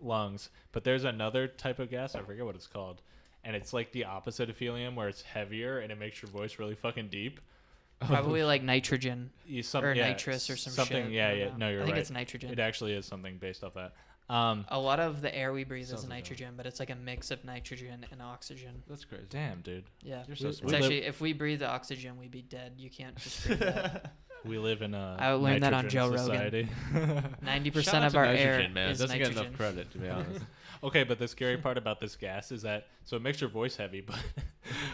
C: lungs. But there's another type of gas, I forget what it's called, and it's like the opposite of helium, where it's heavier and it makes your voice really fucking deep.
B: Probably like nitrogen or
C: Yeah,
B: nitrous or some
C: something.
B: shit.
C: Yeah,
B: I don't
C: yeah.
B: know.
C: No, you're
B: I think
C: right.
B: it's nitrogen.
C: It actually is something based off that.
B: A lot of the air we breathe is
A: Sounds like
B: nitrogen, but it's like a mix of nitrogen and oxygen.
A: That's crazy.
C: Damn, dude.
B: Yeah.
A: You're so
B: It's
A: smart.
B: actually, if we breathe the oxygen, we'd be dead. You can't just breathe that.
C: We live in a
B: I learned that on
C: nitrogen
B: Joe Rogan.
C: society.
B: 90% of our air
A: man.
B: is
A: Doesn't
B: nitrogen.
A: get enough credit, to be honest.
C: Okay, but the scary part about this gas is that so it makes your voice heavy, but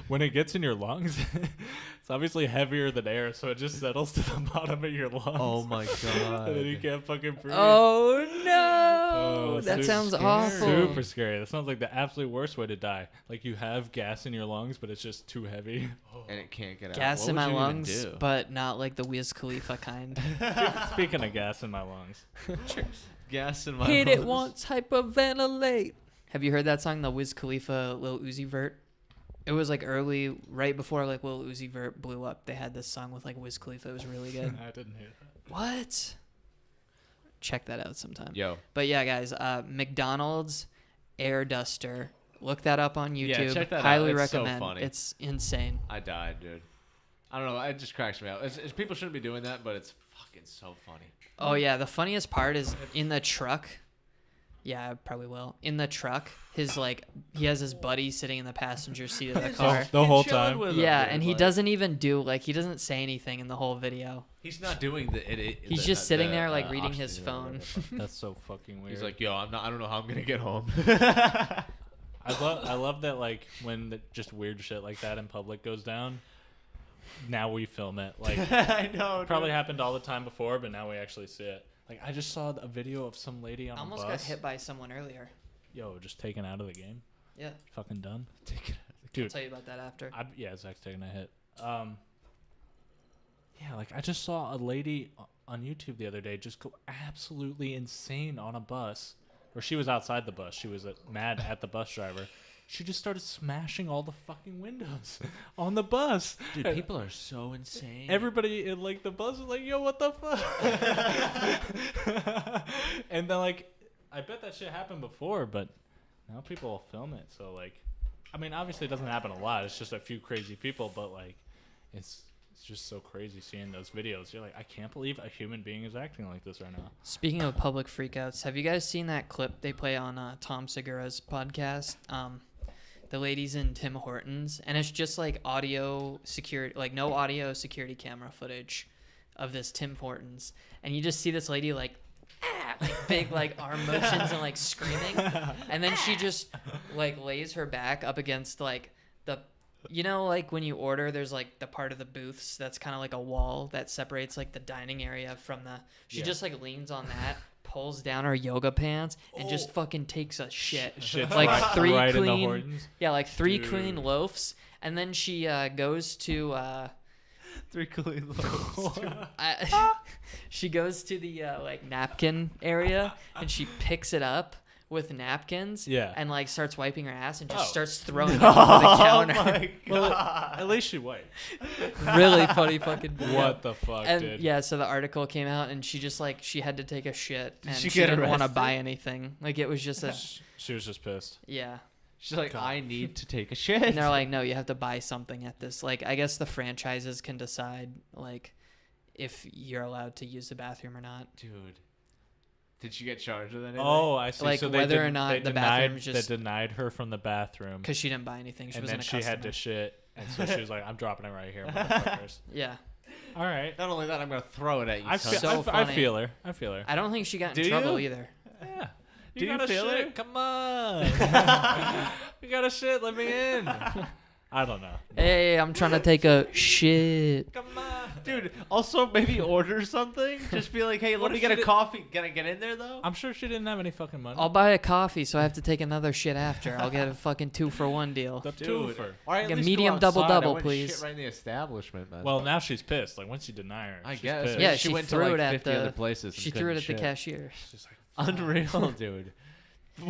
C: when it gets in your lungs, it's obviously heavier than air, so it just settles to the bottom of your lungs.
A: Oh my god.
C: And then you can't fucking breathe.
B: Oh no!
C: Oh,
B: That
C: super
B: sounds
A: scary.
B: awful.
C: Super scary. That sounds like the absolute worst way to die. Like you have gas in your lungs, but it's just too heavy.
A: And it can't get out.
B: Gas
A: What
B: in
A: would
B: my
A: you even
B: lungs,
A: do?
B: but not like the Wiz Khalifa kind.
C: Speaking of gas in my lungs,
A: Gas in my
B: Hit it
A: lungs.
B: once, hyperventilate. Have you heard that song, the Wiz Khalifa Lil Uzi Vert? It was like early, right before like Lil Uzi Vert blew up. They had this song with like Wiz Khalifa. It was really good.
C: I didn't hear that.
B: What? check that out sometime.
A: Yo,
B: But yeah, guys, McDonald's Air Duster. Look that up on
A: Yeah,
B: YouTube.
A: check that out.
B: Highly
A: It's so
B: recommend.
A: funny.
B: It's insane.
A: I died, dude. I don't know. It just cracks me up. People shouldn't be doing that, but it's fucking so funny.
B: Oh yeah, the funniest part is in the truck. Yeah, I probably will. In the truck, he has his buddy sitting in the passenger seat of the car.
C: The whole
A: Chilling
C: time.
A: with him,
B: Yeah,
A: dude,
B: and he
A: like,
B: doesn't even he doesn't say anything in the whole video.
A: He's not doing the.
B: He's just sitting there like reading his phone.
C: That's so fucking weird.
A: He's like, yo, I don't know how I'm gonna get home.
C: I love that, like, when just weird shit like that in public goes down, now we film it. Like,
A: I know.
C: probably happened all the time before, but now we actually see it. Like, I just saw a video of some lady on
B: I
C: a
B: almost
C: bus.
B: got hit by someone earlier.
C: Yo, just taken out of the game.
B: Yeah,
C: Fucking done.
B: I'll
C: Dude,
B: tell you about that after.
C: yeah, Zach's taking a hit. Yeah, like, I just saw a lady on YouTube the other day just go absolutely insane on a bus. Or she was outside the bus. She was mad at the bus driver. She just started smashing all the fucking windows on the bus.
A: Dude, people are so insane.
C: Everybody in like the bus was like, "Yo, what the fuck?" And then like, I bet that shit happened before, but now people will film it. So like, I mean, obviously it doesn't happen a lot. It's just a few crazy people, but like, it's just so crazy seeing those videos. You're like, I can't believe a human being is acting like this right now.
B: Speaking of public freakouts, have you guys seen that clip they play on Tom Segura's podcast? The lady's in Tim Hortons, and it's just like audio security, like no audio security camera footage of this Tim Hortons, and you just see this lady like big like arm motions and like screaming, and then she just like lays her back up against like like when you order, there's like the part of the booths that's kind of like a wall that separates like the dining area from the. She just like leans on that, pulls down her yoga pants, and just fucking takes a shit.
C: Shit's
B: Like
C: right,
B: three
C: right in the
B: clean,
C: Hortons.
B: yeah, like three
C: Dude.
B: clean loafs, and then she goes to.
A: 3 clean loaves.
B: She goes to the like napkin area, and she picks it up with napkins,
C: Yeah.
B: and like starts wiping her ass and just
C: Oh.
B: starts throwing it over the counter.
A: my
C: Well, at least she wiped.
B: Really funny fucking video.
C: What the fuck,
B: And
C: dude?
B: yeah, so the article came out, and she just like she had to take a shit, and
A: she
B: she
A: get
B: didn't want to
A: arrested?
B: buy anything. Like it was just a
C: She was just pissed.
B: yeah.
A: She's like,
C: God.
A: I need to take a shit.
B: And they're like, no, you have to buy something at this. Like I guess the franchises can decide like if you're allowed to use the bathroom or not.
A: dude, did she get charged with anything?
C: Oh, I see.
B: Like,
C: so they
B: whether or not
C: they
B: the
C: denied,
B: bathroom's just-
C: they denied her from the bathroom,
B: Because she didn't buy anything. She
C: and
B: wasn't
C: then
B: a
C: she
B: customer.
C: had to shit, and so she was like, "I'm dropping it right here, motherfuckers."
B: Yeah.
C: All right.
A: Not only that, I'm gonna throw it at you.
C: I
A: cunt.
C: feel,
B: So
C: I
B: funny.
C: feel her. I feel her.
B: I don't think she got in
A: Do
B: trouble
A: you?
B: either.
C: Yeah.
A: Do you
C: gotta
A: feel
C: shit?
A: it?
C: Come on. You gotta shit. Let me in. I don't know.
B: Hey, I'm trying to take a shit.
C: Come on,
A: Dude, also maybe order something. Just be like, hey,
C: What
A: let me
C: if
A: get
C: she
A: a
C: did-
A: coffee. Can I get in there though?
C: I'm sure she didn't have any fucking money.
B: I'll buy a coffee, so I have to take another shit after. I'll get a fucking 2-for-1 deal.
C: The
A: Dude,
C: twofer.
A: or at
B: Like a
A: least
B: medium
A: go outside.
B: double-double,
A: I wouldn't
B: please.
A: Shit right in the establishment, man.
C: Well, now she's pissed. Like once you deny her,
A: I
C: she's
A: guess.
C: Pissed.
B: Yeah,
A: she
B: she
A: went
B: threw
A: to
B: it
A: like
B: at
A: 50
B: the-
A: other places.
B: She
A: and
B: threw it
A: couldn't
B: at the
A: shit.
B: cashier.
C: She's like,
A: Unreal, dude.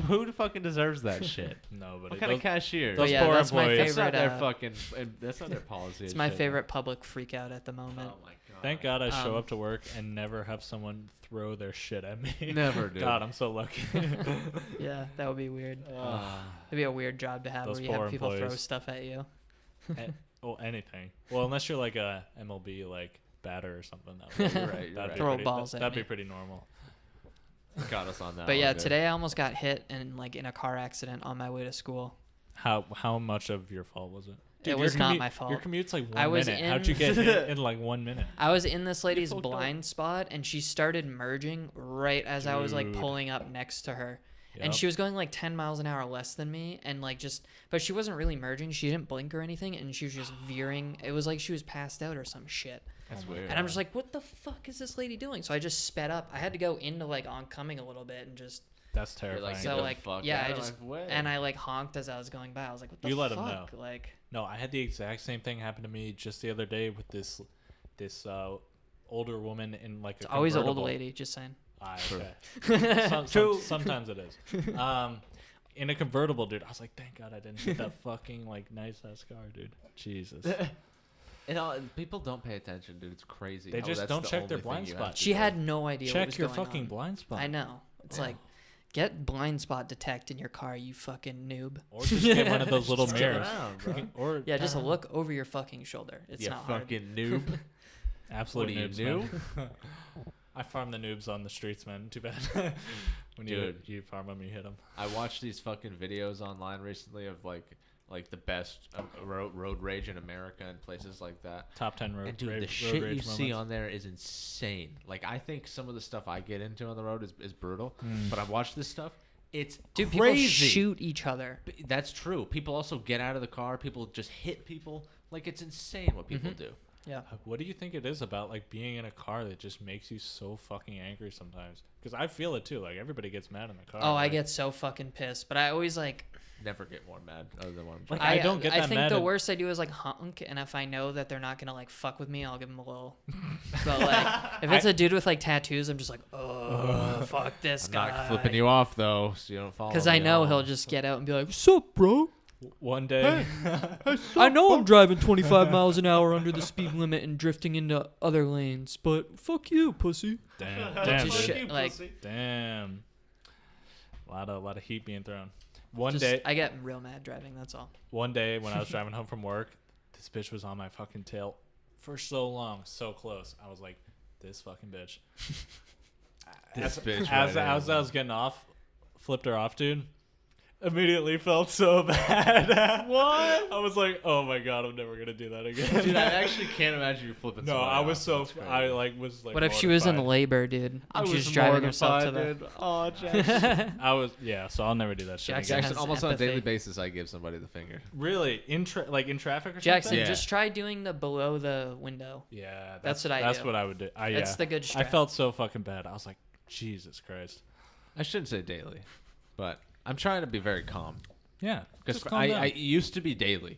A: Who the fucking deserves that shit?
C: nobody.
A: What kind of cashier?
C: those
B: But yeah,
C: poor
B: that's my
C: employees.
A: That's not
B: favorite.
A: their fucking. That's not their policy.
B: It's
A: and
B: my
A: shit.
B: favorite public freak out at the moment.
A: Oh my god.
C: Thank God I show
B: Um,
C: up to work and never have someone throw their shit at me.
A: Never, dude.
C: God, I'm so lucky.
B: Yeah, that would be weird.
A: Ah.
B: It'd be a weird job to have
C: Those
B: where you
C: poor
B: have people throw
C: employees.
B: stuff at you.
C: Well, anything. Well, unless you're like a MLB like batter or something. That would
A: You're right, you're
C: that'd
A: right.
C: be
B: Throw
C: pretty,
B: balls at
C: That'd
B: me.
C: be pretty normal.
A: Got us on that.
B: But
A: one,
B: yeah,
A: dude.
B: today I almost got hit and like in a car accident on my way to school.
C: How much of your fault was it?
B: It
C: your
B: was not
C: commu-
B: my fault.
C: Your commute's like 1
B: I was
C: minute. How'd
B: in-
C: you get hit in like 1 minute?
B: I was in this lady's
A: fucked up.
B: blind spot, and she started merging right as I was like
C: Dude.
B: pulling up next to her. And
C: Yep.
B: she was going like 10 miles an hour less than me, and like but she wasn't really merging. She didn't blink or anything, and she was just veering. It was like she was passed out or some shit.
A: That's weird.
B: And I'm just like, what the fuck is this lady doing? So I just sped up. I had to go into like oncoming a little bit and just
C: That's
A: You're
C: terrifying.
A: like,
B: so
A: Get the
B: like
A: fuck
B: yeah,
A: out
B: I
A: of
B: just
A: my way.
B: and I like honked as I was going by. I was like, what the
C: You
B: fuck?
C: let 'em know.
B: Like
C: No, I had the exact same thing happen to me just the other day with this older woman in like a
B: it's always an old
C: convertible.
B: lady. Just saying.
C: Ah,
A: True.
C: okay.
B: True.
C: Sometimes it is. In a convertible, dude. I was like, thank God I didn't hit that fucking like nice ass car, dude. Jesus.
A: People don't pay attention, dude. It's crazy.
C: They
A: how
C: just
A: that's
C: don't
A: the
C: check their
A: only thing
C: blind
A: you
C: spot.
A: have to
B: She
A: do.
B: had no idea what
C: Check
B: was
C: your
B: going
C: fucking
B: on.
C: blind spot.
B: I know. It's
A: Yeah.
B: like, get blind spot detect in your car, you fucking noob.
C: Or just get one of those little
A: Just
C: mirrors.
A: around, bro.
C: Or
B: Yeah, just look over your fucking shoulder. It's
A: You
B: not hard.
A: fucking noob.
C: absolute
A: What are you,
C: noobs, man. I farm the noobs on the streets, man. Too bad. When
A: Dude.
C: you farm them, you hit them.
A: I watched these fucking videos online recently of like the best road rage in America and places like that.
C: Top 10 road,
A: And dude, the
C: road
A: shit
C: rage
A: you see
C: moments.
A: on there is insane. Like I think some of the stuff I get into on the road is brutal,
C: Mm.
A: but I've watched this stuff. It's
B: Dude,
A: crazy.
B: people shoot each other.
A: That's true. People also get out of the car. People just hit people. Like it's insane what people do.
B: Yeah.
C: What do you think it is about like being in a car that just makes you so fucking angry sometimes? Because I feel it too. Like everybody gets mad in the car.
B: Oh, I
C: like,
B: get so fucking pissed. But I always like.
A: Never get more mad other than what I'm
C: Like,
A: trying.
C: I don't get
B: I
C: that
B: think
C: mad
B: the
C: at-
B: worst I do is like honk, and if I know that they're not gonna like fuck with me, I'll give them a little. But like, if it's a dude with like tattoos, I'm just like, oh, fuck this
A: I'm
B: guy.
A: not flipping you off though, so you don't follow.
B: Because
A: me
B: I know
A: at
B: he'll
A: all.
B: just get out and be like, "What's up, bro?
C: One day,
B: I know I'm driving 25 miles an hour under the speed limit and drifting into other lanes, but fuck you, pussy."
C: damn,
B: Just
C: dude.
B: shit, like,
C: Damn. A lot of heat being thrown. One
B: just,
C: day,
B: I get real mad driving. That's all.
C: when I was driving home from work, this bitch was on my fucking tail for so long, so close. I was like, this fucking bitch.
A: This bitch
C: As
A: right
C: I
A: here.
C: was getting off, flipped her off, dude. Immediately felt so bad. What? I was like, oh my god, I'm never gonna do that again.
A: Dude, I actually can't imagine you flipping.
C: No,
A: somebody
C: I was
A: off.
C: so
A: That's crazy.
C: I like was like.
B: What if she was in
C: mortified.
B: labor, dude? And she was driving herself to the.
A: Oh, Jackson.
C: I was so I'll never do that shit
B: Jackson
C: again.
A: Jackson,
B: has
A: almost on a
B: empathy.
A: daily basis, I give somebody the finger.
C: Really in traffic or
B: Jackson,
C: something.
A: Yeah.
B: just try doing the below the window.
C: Yeah,
B: That's what I
C: That's
B: do.
C: what I would do.
B: That's the good
C: I
B: strap.
C: felt so fucking bad. I was like, Jesus Christ.
A: I shouldn't say daily, but I'm trying to be very calm
C: Yeah,
A: because
C: just calm
A: I
C: down.
A: used to be daily,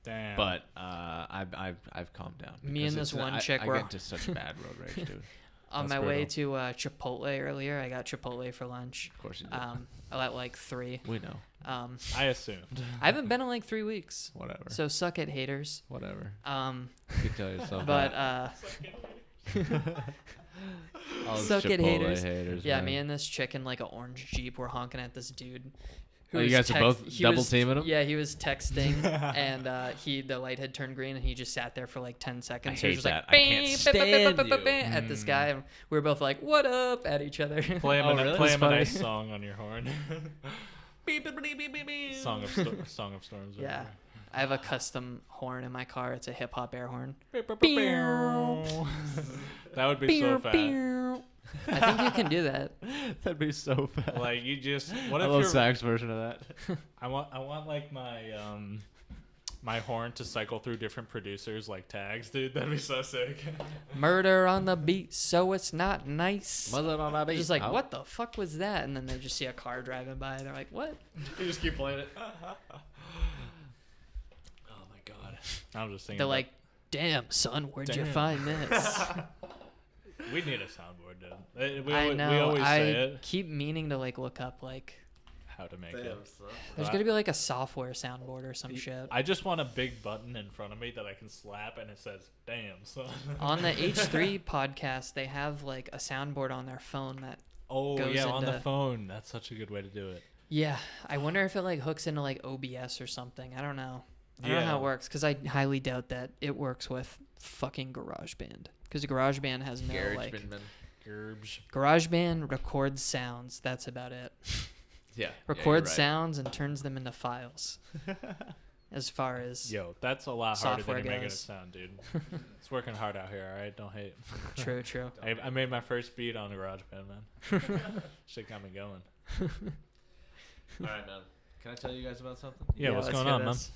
C: Damn.
A: but I've calmed down.
B: Me
A: because
B: and this
A: it's not-
B: one chick
A: I
B: were-
A: get into such bad road rage, dude.
B: On
C: That's
B: my way
C: brutal.
B: to Chipotle earlier, I got Chipotle for lunch.
A: Of course you do.
B: At like 3.
A: We know.
C: I assumed.
B: I haven't been in like 3 weeks,
A: Whatever.
B: so suck it, haters.
A: Whatever.
B: Um,
A: You can tell yourself
B: but
A: that. All those
B: suck it,
A: Chipotle
B: haters. Yeah,
A: man.
B: me and this chick in like an orange Jeep were honking at this dude.
A: Oh, you
B: was
A: guys are both
B: he
A: double
B: was-
A: teaming him?
B: Yeah, he was texting, and the light had turned green, and he just sat there for like 10 seconds. So he
A: hate
B: was
A: that.
B: like,
A: I can't
B: "Bing,
A: stand
B: bing, bing,
A: you."
B: bing, bing," at this guy, and we were both like, "What up?" at each other.
C: Play him,
A: Oh, really?
C: play
A: That's
C: him a
A: funny.
C: nice song on your horn. Song of Storms. or
B: Yeah. I have a custom horn in my car. It's a hip hop air horn.
C: whatever. That would be so fat.
B: I think you can do that.
A: That'd be so bad.
C: Like you just. What
A: I
C: if
A: love
C: you're?
A: Zach's version of that.
C: I want like my my horn to cycle through different producers like tags, dude. That'd be so sick.
B: Murder on the beat, so it's not nice.
A: Mother on that
B: They're
A: beat.
B: just like,
A: Oh.
B: what the fuck was that? And then they just see a car driving by, and they're like, what?
C: You just keep playing it. Oh my god. I'm just thinking.
B: They're
C: about-
B: like, damn, son, where'd you
C: Damn.
B: find this?
C: we need a soundboard, dude. We
B: I
C: always,
B: know.
C: we always
B: I
C: say it.
B: keep meaning to like look up like
C: How to make it.
B: there's gonna be like a software soundboard or some shit.
C: I just want a big button in front of me that I can slap and it says "Damn, son."
B: On the H3 podcast, they have like a soundboard on their phone that.
C: Oh
B: goes
C: yeah, on the
B: into-
C: phone. That's such a good way to do it.
B: Yeah, I wonder if it like hooks into like OBS or something. I don't know. I don't know how
C: Yeah.
B: it works because I highly doubt that it works with fucking GarageBand because GarageBand has no
A: Garage
B: like.
A: Binman.
C: Gerbs.
B: GarageBand records sounds. That's about it.
A: Yeah.
B: Records sounds and turns them into files. As far as
C: Yo, that's a lot harder
B: Software
C: than you're making it
B: goes.
C: sound, dude. It's working hard out here, all right? Don't hate.
B: true.
C: I made my first beat on GarageBand, man. Shit got me going.
A: All right, man. Can I tell you guys about something?
C: Yeah, what's
B: let's
C: going
B: hear
C: on, man?
B: this.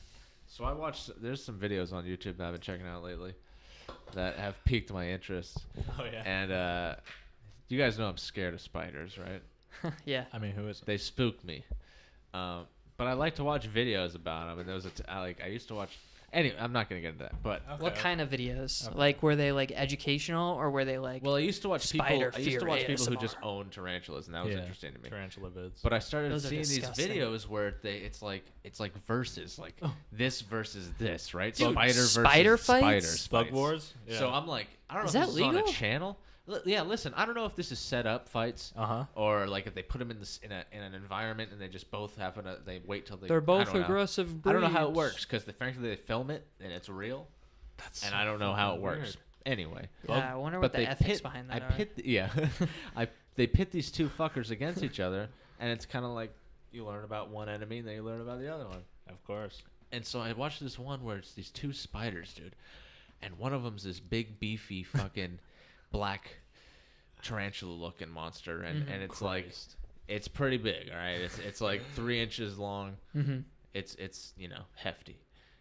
A: So I watched. There's some videos on YouTube that I've been checking out lately that have piqued my interest,
C: Oh yeah.
A: and you guys know I'm scared of spiders, right?
B: Yeah.
C: I mean, who is it?
A: They spook me. But I like to watch videos about them, and there was I used to watch Anyway, I'm not gonna get into that. But
B: What kind of videos?
C: Okay.
B: Like, were they like educational or were they like?
A: well, I used to watch people.
B: Spider
A: I used to
B: Fear
A: watch people who
B: ASMR.
A: just own tarantulas, and that was interesting to me.
C: Tarantula vids.
A: But I started
B: Those are
A: seeing these
B: disgusting.
A: videos where it's like verses, like this versus this, right?
B: Dude,
A: Spider versus
B: spider fights?
A: spiders.
C: Bug
A: fights.
C: Wars. Yeah.
A: So I'm like, I don't know
B: Is
A: if
B: that
A: this is on a
B: legal?
A: channel. Yeah, listen, I don't know if this is set up fights
C: Uh-huh.
A: or like if they put them in this in an environment and they just both have they wait till they.
B: They're
A: I
B: both
A: don't know.
B: aggressive.
A: I don't know how it
B: breeds.
A: works because frankly they film it and it's real,
C: That's
A: and
C: so
A: I don't know how it
C: fucking
A: works.
C: weird.
A: Anyway,
B: Yeah, I wonder
A: but
B: what
A: they
B: the ethics
A: pit,
B: behind
A: I
B: that are.
A: pit, yeah, they pit these two fuckers against each other, and it's kind of like you learn about one enemy and then you learn about the other one.
C: Of course.
A: And so I watched this one where it's these two spiders, dude, and one of them's this big beefy fucking black tarantula looking monster, and it's like
C: Christ.
A: it's pretty big, all right. It's like 3 inches long.
B: Mm-hmm.
A: It's hefty,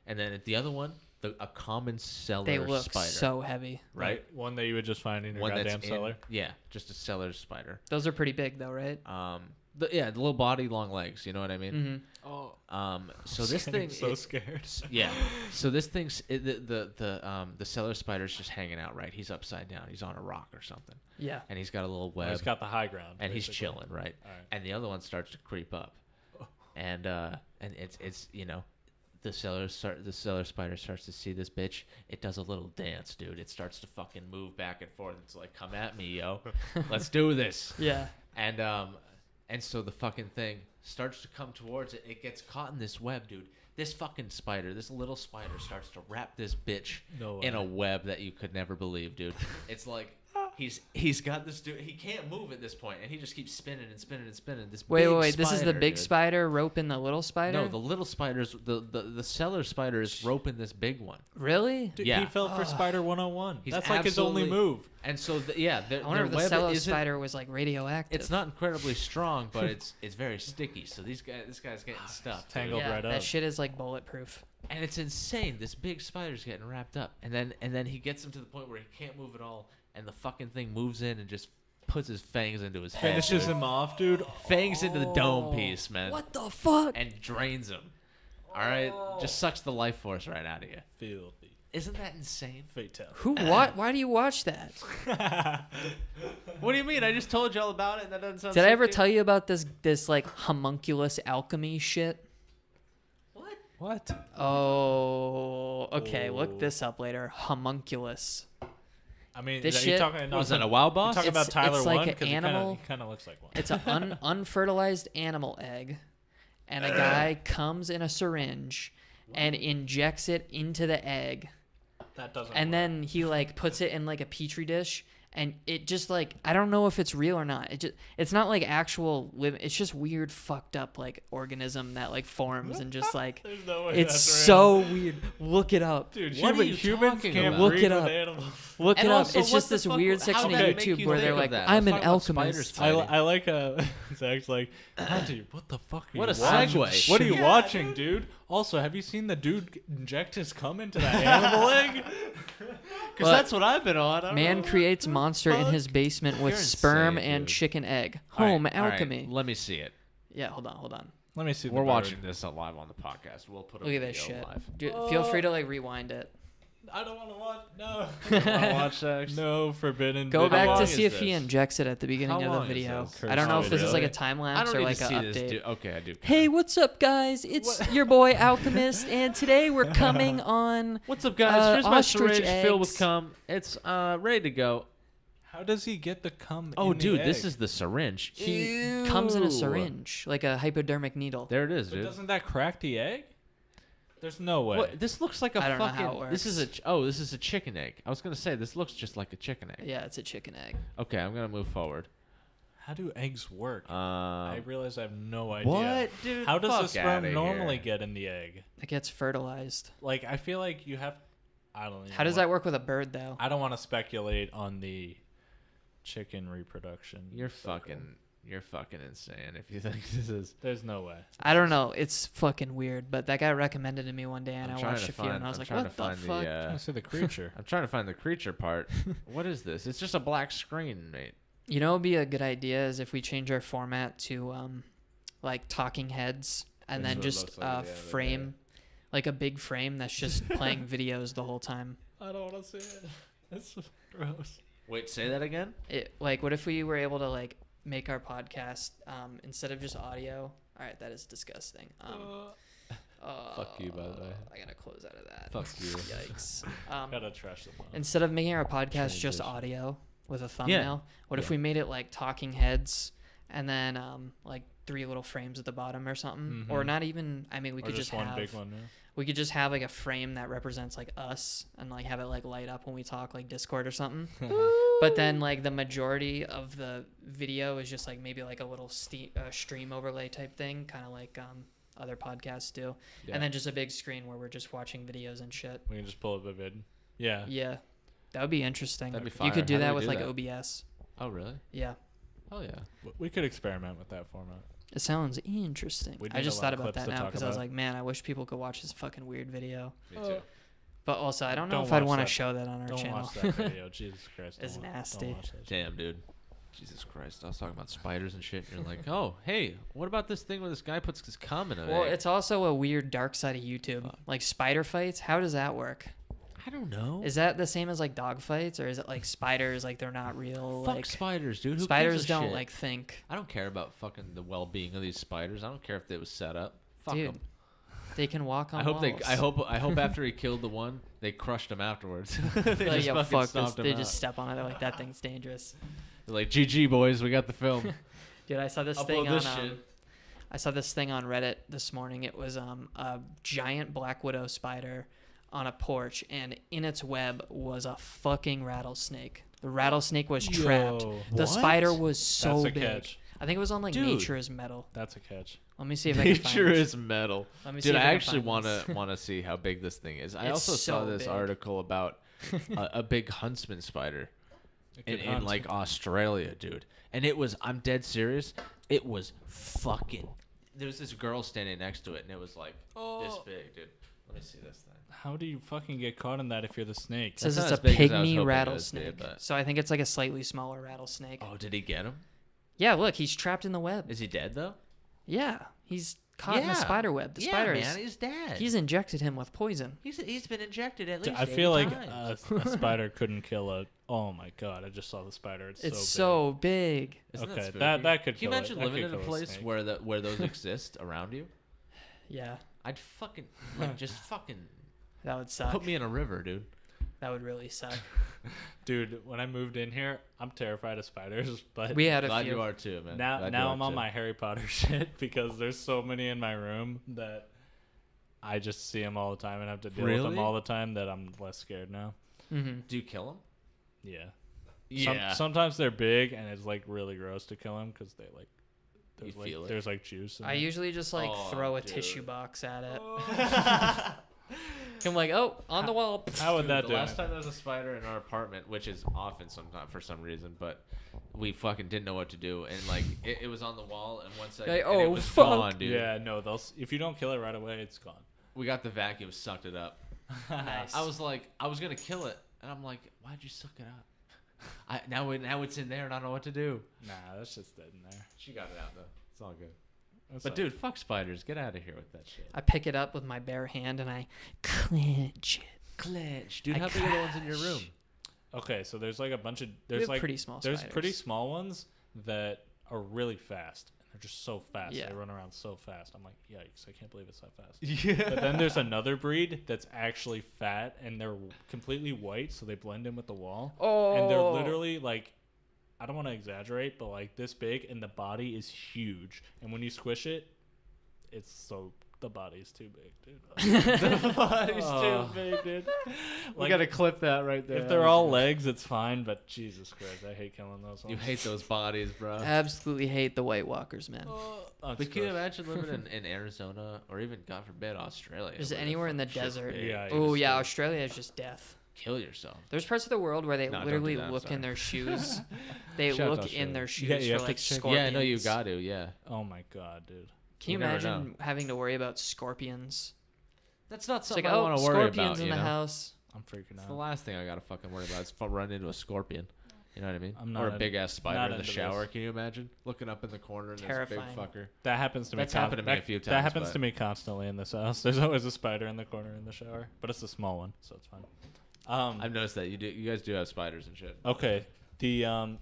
A: and then the other one, a common cellar
B: They look
A: spider,
B: so heavy.
A: right?
C: Like, one that you would just find in your
A: One
C: goddamn
A: that's
C: cellar.
A: yeah, just a cellar spider.
B: Those are pretty big though, right?
A: The little body, long legs. You know what I mean?
B: Mm-hmm.
C: Oh.
A: So this thing,
C: so scared.
A: yeah. So this thing's the cellar spider's just hanging out, right? He's upside down. He's on a rock or something,
B: Yeah.
A: and he's got a little web,
C: He's got the high ground.
A: and he's
C: basically.
A: chilling, right?
C: All right.
A: And the other one starts to creep up, and it's the cellar spider starts to see this bitch. It does a little dance, dude. It starts to fucking move back and forth. It's like, come at me, yo. Let's do this.
B: Yeah.
A: And so the fucking thing starts to come towards it. It gets caught in this web, dude. This fucking spider, this little spider, starts to wrap this bitch
C: No
A: in a
C: way.
A: web that you could never believe, dude. It's like he's got this dude. He can't move at this point, and he just keeps spinning and spinning and spinning. This
B: Wait.
A: big
B: This is the
A: spider,
B: big
A: dude.
B: spider roping the little spider.
A: No, the little spider's the cellar spider is roping this big one.
B: Really?
C: Dude,
A: Yeah.
C: he fell for Spider 101.
A: He's
C: That's like his only
A: absolutely-
C: move.
A: And so the
B: I wonder if the
A: web
B: cello
A: isn't-
B: spider was like radioactive.
A: It's not incredibly strong, but it's very sticky. So this guy's getting stuck. dude.
C: Tangled
B: Yeah,
C: right
B: that
C: up.
B: shit is like bulletproof.
A: And it's insane. This big spider's getting wrapped up, and then he gets him to the point where he can't move at all, and the fucking thing moves in and just puts his fangs into his head.
C: Finishes
A: dude.
C: him off, dude.
A: Fangs into the dome piece, man.
B: What the fuck?
A: And drains him. All right, just sucks the life force right out of you.
C: Filthy.
A: Isn't that insane?
C: Fatal.
B: Who? What? Why do you watch that?
A: What do you mean? I just told you all about it, and that doesn't sound.
B: Did I ever tell you about this like homunculus alchemy shit?
C: What?
B: Oh, okay.
C: Oh.
B: Look this up later. Homunculus.
C: I mean,
B: This
C: is that, you
B: shit-
C: talking,
A: Was that a WoW
C: you
A: boss?
C: talking about
B: It's
C: Tyler
B: like
C: 1?
B: an
C: 'Cause
B: animal.
C: He kind of looks like one.
B: It's an unfertilized animal egg, and a guy comes in a syringe and injects it into the egg,
C: That doesn't
B: and
C: work.
B: then he like puts it in like a petri dish, and it just like I don't know if it's real or not. It's not like actual living. It's just weird, fucked up like organism that like forms and just like
C: There's no way
B: it's
C: that's real.
B: so weird. Look it up.
C: Dude,
A: What are you
C: humans
A: talking
C: can't
A: about?
B: Look
C: breed
B: it
C: with
B: up.
C: animals.
B: Look
A: And
B: it up.
A: also,
B: It's
A: what
B: just
A: the
B: this
A: fuck-
B: weird
A: how
B: section
A: did
B: of
A: that make
B: YouTube
A: you
B: where
A: think
B: they're
A: of
B: like,
A: that?
B: "I'm
A: Let's
B: an
A: talk about
B: alchemist."
A: spiders.
C: I like Zach's like, Auntie, what the fuck are
A: What
C: you
A: a
C: watching?
A: segue.
C: What are you
A: Yeah,
C: watching, dude? Also, have you seen the dude inject his cum into that animal egg?
A: Because that's what I've been on. I don't
B: Man
A: know.
B: creates monster in his basement with
A: You're
B: sperm
A: insane,
B: and
A: dude.
B: chicken egg.
A: All right,
B: Home
A: all right,
B: alchemy.
A: let me see it.
B: Yeah, hold on.
C: Let me see.
A: We're watching this live on the podcast. We'll put a
B: Look at
A: video
B: this shit.
A: live.
B: Feel free to like rewind it.
C: I don't want to watch. No.
A: Wanna watch that?
C: No forbidden.
B: Go
C: video.
B: back
A: long
B: to
A: is
B: see if he
A: this?
B: injects it at the beginning
A: How
B: of
A: long
B: the
A: is
B: video.
A: this?
B: I don't know
C: Oh,
B: if this is like a
C: really?
B: time
A: I
B: lapse
A: don't
B: or
A: need
B: like
A: to
B: an
A: see
B: update.
A: this. Dude. Okay, I do.
B: Hey, what's up, guys? It's your boy Alchemist, and today we're coming on.
A: What's up, guys? Here's my
B: ostrich
A: syringe filled with
B: eggs.
A: cum. It's ready to go.
C: How does he get the cum?
A: Oh,
C: in the
A: dude, this
C: egg?
A: is the syringe.
B: He comes in a
A: Ew.
B: syringe, like a hypodermic needle.
A: There it is,
C: But
A: dude.
C: doesn't that crack the egg? There's no way.
A: What? This looks like a
B: I don't know
A: fucking.
B: how it
A: This is a.
B: works.
A: This is a chicken egg. I was gonna say this looks just like a chicken egg.
B: Yeah, it's a chicken egg.
A: Okay, I'm gonna move forward.
C: How do eggs work? I
A: Um,
C: realize I have no idea.
A: what, dude?
C: How does the
A: Fuck
C: sperm
A: outta
C: normally
A: here.
C: get in the egg?
B: It gets fertilized.
C: Like, I feel like you have. I don't. Even
B: How does that work with a bird, though?
C: I don't want to speculate on the chicken reproduction.
A: You're
C: cycle.
A: fucking insane if you think this is.
C: There's no way.
B: I don't know. It's fucking weird, but that guy recommended it to me one day, and
A: I'm
B: I
A: trying
B: watched
A: to
B: a few, and I was
A: I'm
B: like,
A: trying
B: "What
A: to
B: the
A: find
B: fuck?"
A: the.
C: I see the creature.
A: I'm trying to find the creature part. What is this? It's just a black screen, mate.
B: You know, what would be a good idea is if we change our format to like talking heads, and
A: That's
B: then
A: what it
B: just
A: looks like at the end of the
B: frame Like a big frame that's just playing videos the whole time.
C: I don't want to see it. That's gross.
A: Wait, say that again.
B: Like, what if we were able to like make our podcast instead of just audio? All right, that is disgusting.
A: Fuck you, by the way.
B: I gotta close out of that.
A: Fuck you.
B: Yikes.
C: Gotta trash the phone.
B: Instead of making our podcast just
A: Transition.
B: audio with a thumbnail, what if
A: Yeah.
B: we made it like talking heads and then like 3 little frames at the bottom or something? Or not even, I mean, we
C: Or
B: could just
C: one
B: have
C: big one. Yeah.
B: we could just have like a frame that represents like us and like have it like light up when we talk, like Discord or something. But then like the majority of the video is just like maybe like a little stream overlay type thing, kind of like other podcasts do.
A: Yeah.
B: And then just a big screen where we're just watching videos and shit.
C: We can just pull up a vid. Yeah.
B: Yeah, that would be interesting.
A: That'd be
B: You
A: fire.
B: could do
A: How do
B: that
A: we
B: with
A: do
B: like
A: that?
B: OBS.
A: Oh, really?
B: Yeah,
A: Oh, yeah.
C: We could experiment with that format.
B: it sounds interesting.
C: We'd
B: I
C: need a
B: just
C: lot
B: thought
C: of
B: about
C: clips
B: that
C: to
B: now
C: talk
B: because I was
C: about.
B: like, man, I wish people could watch this fucking weird video.
A: Me too.
B: But also, I don't know
C: Don't
B: if I'd
C: watch
B: want to
C: that.
B: show that on our
C: Don't
B: channel.
C: watch that video. Jesus Christ.
B: It's
C: don't
B: nasty.
C: watch that shit.
A: Damn, dude. Jesus Christ. I was talking about spiders and shit. And you're like, oh, hey, what about this thing where this guy puts his cum in a
B: Well,
A: egg?
B: it's also a weird dark side of YouTube.
A: Fuck.
B: Like spider fights, how does that work?
A: I don't know.
B: Is that the same as like dog fights, or is it like spiders, like they're not real?
A: Fuck
B: like
A: spiders, dude. Who
B: spiders
A: gives a
B: don't
A: shit?
B: like think.
A: I don't care about fucking the well-being of these spiders. I don't care if it was set up. Fuck
B: Dude,
A: them.
B: they can walk on
A: I hope
B: walls.
A: I hope after he killed the one, they crushed him afterwards. they
B: Like,
A: just
B: yo,
A: fucking
B: fuck this.
A: stomped him
B: They
A: out.
B: just step on it. They're like, that thing's dangerous.
A: They're like, GG boys, we got the film.
B: Dude, I saw this
A: Upload
B: thing on.
A: this shit.
B: I saw this thing on Reddit this morning. It was a giant black widow spider on a porch, and in its web was a fucking rattlesnake. The rattlesnake was trapped.
C: Yo,
B: The
A: what?
B: spider was so
C: That's a
B: big.
C: catch.
B: I think it was on like
A: Dude.
B: Nature is Metal.
C: That's a catch.
B: Let me see if I can find
A: Nature
B: this.
A: is metal.
B: Let me see
A: Dude,
B: if
A: I
B: can
A: actually
B: find this.
A: want to see how big this thing is. I
B: It's
A: also saw
B: so
A: this
B: big.
A: article about a big huntsman spider in
C: hunt.
A: like Australia, dude. And it was, I'm dead serious, it was fucking, there was this girl standing next to it, and it was like this big, dude. Let me see this thing.
C: How do you fucking get caught in that if you're the snake?
B: It says
A: That's
B: it's
A: not
B: a
A: as big as I was
B: pygmy
A: hoping it would be,
B: rattlesnake.
A: but-
B: So I think it's like a slightly smaller rattlesnake.
A: Oh, did he get him?
B: Yeah, look, he's trapped in the web.
A: Is he dead though?
B: Yeah, he's caught in a spider web. The spider is.
A: he's dead.
B: He's injected him with poison.
A: He's been injected at least.
C: I feel
A: 80
C: like
A: times.
C: a spider couldn't kill a. Oh my god! I just saw the spider.
B: It's
C: so
B: so big.
A: Isn't
C: okay,
A: spooky?
C: that could
A: Can you
C: kill it.
A: imagine
C: That
A: living
C: could
A: in a
C: kill a
A: place
C: snake.
A: where those exist around you?
B: Yeah,
A: I'd fucking like just fucking
B: that would suck.
A: put me in a river, dude.
B: That would really suck.
C: Dude, when I moved in here, I'm terrified of spiders. But
B: We had a
A: Glad
B: few.
A: you are too, man.
C: now
A: Glad you
C: now
A: are
C: I'm on
A: too.
C: my Harry Potter shit because there's so many in my room that I just see them all the time and have to deal with
A: Really?
C: them all the time that I'm less scared now.
B: Mm-hmm.
A: Do you kill him?
C: Yeah. Sometimes they're big and it's like really gross to kill them because they like
A: You feel it.
C: there's like juice. In
B: I
C: them.
B: usually just like
A: Oh,
B: throw a
A: dude.
B: tissue box at it. I'm like, oh, on the wall.
C: How would
A: Dude,
C: that
A: the
C: do?
A: last
C: it?
A: time there was a spider in our apartment, which is often sometimes for some reason, but we fucking didn't know what to do, and like it was on the wall, and one second,
B: Like,
A: and it
B: oh,
A: was
B: fuck.
A: gone, dude.
C: Yeah, no, if you don't kill it right away, it's gone.
A: We got the vacuum, sucked it up.
B: Nice.
A: I was like, I was gonna kill it, and I'm like, why'd you suck it up? Now it's in there, and I don't know what to do.
C: Nah, that's just dead in there.
A: She got it out though. It's all good.
C: That's
A: But
C: all-
A: dude, fuck spiders. Get out of here with that shit.
B: I pick it up with my bare hand and I clench it.
A: Clench, dude.
B: I
A: How big are the ones in your room?
C: okay, so there's like a bunch of
B: We
C: there's
B: have
C: like
B: pretty small
C: there's
B: spiders.
C: pretty small ones that are really fast. They're just so fast.
B: Yeah.
C: They run around so fast. I'm like, yikes! I can't believe it's that fast.
A: Yeah.
C: But then there's another breed that's actually fat and they're completely white, so they blend in with the wall.
B: Oh.
C: And they're literally like, I don't want to exaggerate, but like this big, and the body is huge. And when you squish it, it's so the body's too big, dude.
A: The body's
C: Oh.
A: too big, dude. We
C: Like,
A: gotta clip that right there.
C: if they're all legs, it's fine. But Jesus Christ, I hate killing those ones.
A: You hate those bodies, bro.
B: Absolutely hate the White Walkers, man.
C: Oh,
A: But
C: it's
A: can you
C: gross.
A: imagine living in Arizona or even, God forbid, Australia?
B: Just
A: where
B: anywhere in the
A: fucking shit's
B: desert.
A: big?
C: Yeah,
B: Oh
C: it's
B: yeah,
C: scary.
B: Australia is just death.
A: Kill yourself.
B: There's parts of the world where they
A: No, don't
B: literally
A: do that, I'm
B: look in
A: sorry.
B: their shoes. They
A: Shout out
B: look
A: to
B: in
A: Australia.
B: their shoes
C: Yeah, you
B: for
C: have to
B: like
C: check-
B: scorpions.
A: Yeah, no, you got to. Yeah.
C: Oh my god, dude.
B: Can you
A: You never
B: imagine having to worry about scorpions?
A: That's not
B: It's like,
A: something I
B: oh,
A: want to worry
B: scorpions
A: about.
B: in
A: You
B: the
A: know?
B: house.
C: I'm freaking
A: It's the
C: out.
A: last thing I gotta fucking worry about. Is run into a scorpion. You know what I mean?
C: I'm not
A: Or a
C: in-
A: big ass spider
C: not
A: in the
C: into
A: shower.
C: this.
A: Can you imagine looking up in the corner and
B: Terrifying.
A: there's a big fucker?
C: That happens to me.
A: That's happened to me a few
C: That
A: times,
C: happens
A: but-
C: to me constantly in this house. There's always a spider in the corner in the shower, but it's a small one, so it's fine.
A: I've noticed that you guys do have spiders and shit.
C: Okay. The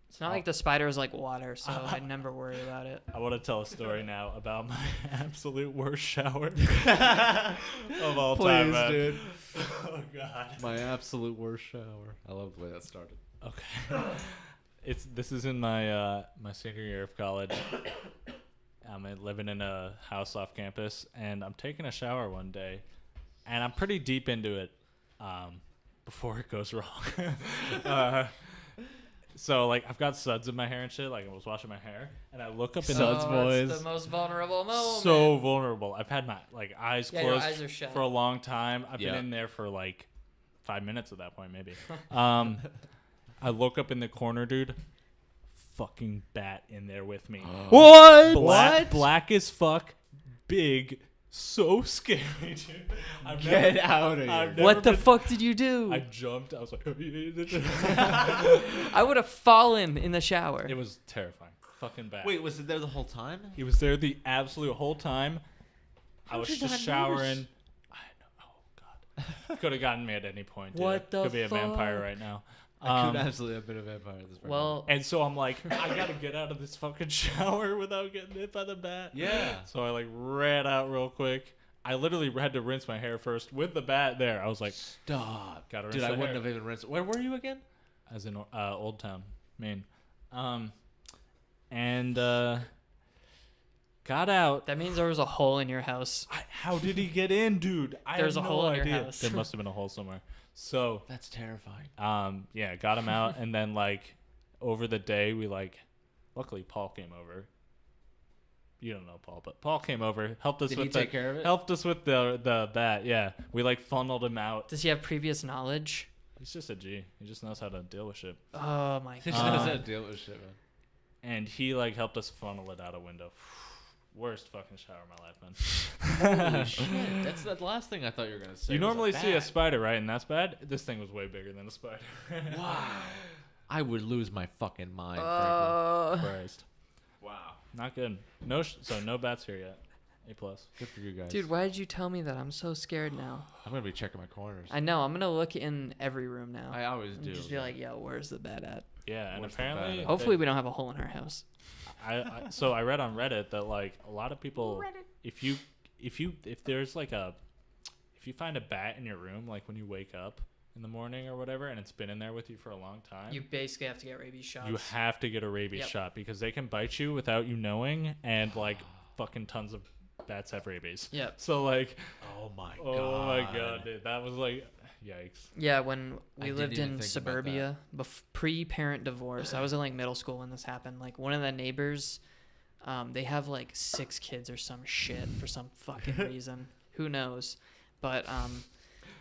B: It's not like the spider is like water, so I never worry about it.
C: I want to tell a story now about my absolute worst shower of all time, man.
A: dude.
C: Oh god.
A: My absolute worst shower. I love the way that started.
C: Okay. This is in my my senior year of college. I'm living in a house off campus, and I'm taking a shower one day, and I'm pretty deep into it before it goes wrong. So like I've got suds in my hair and shit. Like I was washing my hair, and I look up in
A: Suds,
C: the
A: boys.
B: It's the most vulnerable moment.
C: so vulnerable. I've had my eyes
B: Yeah, your
C: closed
B: eyes are shut.
C: for a long time. I've
A: Yeah.
C: been in there for like 5 minutes at that point, maybe. I look up in the corner, dude. Fucking bat in there with me.
A: What?
C: Black as fuck, big, so scary, dude. I've
A: Get
C: never-
A: out of here.
C: I've never
B: What the
C: been-
B: fuck did you do?
C: I jumped. I was like,
B: I would have fallen in the shower.
C: it was terrifying. Fucking bad.
A: Wait, was it there the whole time?
C: He was there the absolute whole time. I was
A: did you
C: just
A: not
C: showering.
A: notice?
C: I know. Oh god. Could have gotten me at any point. Dude.
B: What the
C: Could be a vampire
B: fuck?
C: right now.
A: I could absolutely have been a vampire at this point.
B: Well,
C: And so I'm like, I gotta get out of this fucking shower without getting hit by the bat.
A: yeah.
C: So I like ran out real quick. I literally had to rinse my hair first with the bat there. I was like,
A: Stop.
C: gotta rinse
A: Dude, I
C: the
A: wouldn't
C: hair.
A: have even rinsed. Where were you again?
C: As in Old Town, Maine. And got out.
B: that means there was a hole in your house.
C: How did he get in, dude? I
B: There's
C: have
B: a
C: no
B: hole in your
C: idea.
B: house.
C: There must have been a hole somewhere. So,
A: That's terrifying.
C: yeah, got him out, and then like over the day, we like, luckily Paul came over. You don't know Paul, but Paul came over, helped us
A: Did
C: with
A: he take care of it?
C: helped us with the bat. Yeah, we like funneled him out.
B: Does he have previous knowledge?
C: He's just a G. He just knows how to deal with shit.
B: Oh my
A: He
B: god.
A: knows how to deal with shit, man.
C: And he like helped us funnel it out a window. Worst fucking shower of my life, man.
A: Holy shit. That's the last thing I thought you were gonna say.
C: You
A: was
C: normally see a
A: bat.
C: spider, right? And that's bad. This thing was way bigger than a spider.
A: Wow. I would lose my fucking mind.
C: Christ.
A: Wow.
C: Not good. So no bats here yet. A+.
A: Good for you guys.
B: Dude, why did you tell me that? I'm so scared now.
A: I'm gonna be checking my corners.
B: I know. I'm gonna look in every room now.
A: I always
B: and
A: do.
B: just be like, yo, where's the bed at?
C: Yeah, and
A: What's the
C: apparently,
A: bad?
B: Hopefully, we don't have a hole in our house.
C: so I read on Reddit that like a lot of people, if there's like if you find a bat in your room, like when you wake up in the morning or whatever, and it's been in there with you for a long time,
B: You basically have to get rabies shots.
C: you have to get a rabies
B: Yep.
C: shot because they can bite you without you knowing, and like fucking tons of bats have rabies.
B: Yep.
C: So like,
A: Oh my god.
C: oh my god, dude, that was like, yikes.
B: Yeah, when
A: I
B: we
A: didn't
B: lived
A: even
B: in
A: think about
B: suburbia, pre-parent divorce, I was in like middle school when this happened. Like one of the neighbors, they have like 6 kids or some shit for some fucking reason. Who knows? But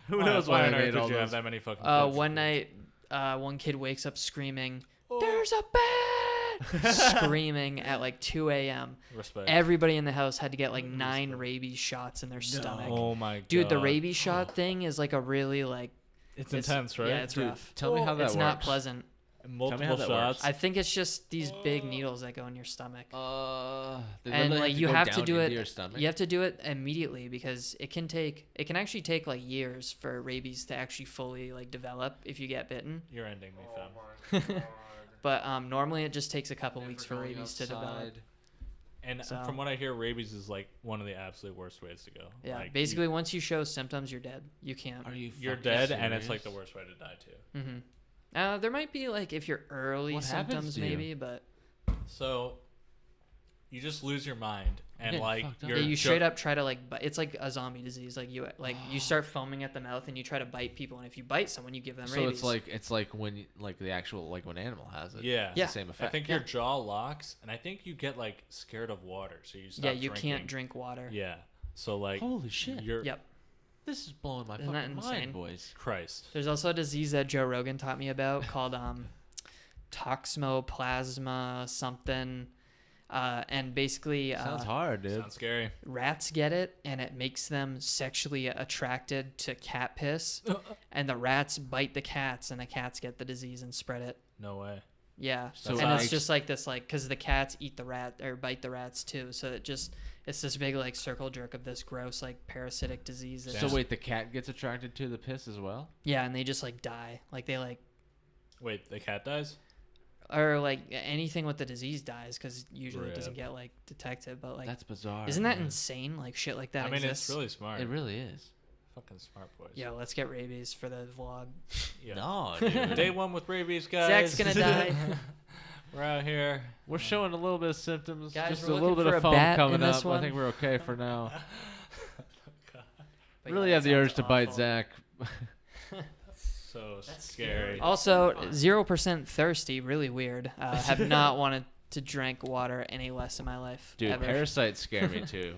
A: Who knows why I
C: on earth
A: made
C: would
A: all
C: you have
A: those?
C: that many fucking kids?
B: one night, one kid wakes up screaming,
C: Oh.
B: "There's a bat!" screaming at like 2 a.m.
C: Respect.
B: Everybody in the house had to get like 9 rabies shots in their stomach.
C: Oh my god,
B: Dude, the rabies shot thing is like a really like
C: it's intense, right?
B: Yeah, it's
A: Dude,
B: rough.
A: tell me how that
B: It's
A: works.
B: not pleasant.
C: Multiple
A: how that
C: shots.
A: works.
B: I think it's just these big needles that go in your stomach.
A: They
B: And
A: literally
B: like you
A: go
B: have to
A: down
B: do
A: into
B: it
A: Your stomach?
B: you have to do it immediately because it can actually take like years for rabies to actually fully like develop if you get bitten.
C: You're ending me, fam.
B: But normally it just takes a couple
A: Never
B: weeks for
A: going
B: rabies to develop.
A: outside.
C: And
B: So-
C: from what I hear, rabies is like one of the absolute worst ways to go.
B: Yeah,
C: Like,
B: basically once you show symptoms, you're dead. You can't.
A: Are you?
C: you're
A: fucking
C: dead, and it's like
A: serious?
C: the worst way to die too.
B: Mm-hmm. There might be like if you're early
A: What happens
B: symptoms
A: to you?
B: maybe, but
C: So you just lose your mind, and
A: get
C: like
A: fucked up.
C: you're
B: yeah, you
C: jo-
B: straight up try to like it's like a zombie disease. Like you start foaming at the mouth and you try to bite people, and if you bite someone, you give them
A: So
B: rabies.
A: it's like when like the actual like when animal has it.
C: Yeah.
A: It's
B: Yeah.
A: the same
C: I
A: effect.
C: think your jaw locks, and I think you get like scared of water, so you stop
B: yeah, you
C: drinking.
B: can't drink water.
C: Yeah. So like,
A: Holy shit.
C: You're
B: Yep.
A: This is blowing my
B: Isn't that
A: fucking
B: insane?
A: mind, boys.
C: Christ.
B: There's also a disease that Joe Rogan taught me about called toxoplasma something. And basically,
A: Sounds hard, dude.
C: Sounds scary.
B: rats get it, and it makes them sexually attracted to cat piss. And the rats bite the cats, and the cats get the disease and spread it.
C: No way.
B: Yeah,
A: So
B: and
A: it
B: it's
A: makes-
B: just like this, like, because the cats eat the rat or bite the rats too. So it's this big like circle jerk of this gross like parasitic disease.
A: So wait, the cat gets attracted to the piss as well?
B: Yeah, and they just like die, like they like,
C: Wait, the cat dies?
B: or like anything with the disease dies because usually it doesn't
C: Rip.
B: get like detected. But like,
A: That's bizarre.
B: isn't that
A: man.
B: insane? Like shit like that
C: I mean,
B: exists.
C: it's really smart.
A: It really is.
C: Fucking smart boys.
B: Yeah, let's get rabies for the vlog.
C: Yeah.
A: No, dude.
C: Day 1 with rabies, guys.
B: Zach's gonna die.
C: We're out here.
A: We're showing a little bit of symptoms.
B: Guys,
A: just
B: we're
A: a little
B: looking
A: bit
B: for
A: of
B: a
A: foam
B: bat
A: coming
B: in this
A: up. I
B: one.
A: think we're okay for now.
B: But
A: Really
B: yeah,
A: have
B: that
A: the urge
B: sounds
A: to bite
B: awful.
A: Zach.
C: So scary.
B: Also, 0% thirsty, really weird. Have not wanted to drink water any less in my life.
A: Dude,
B: ever.
A: parasites scare me too.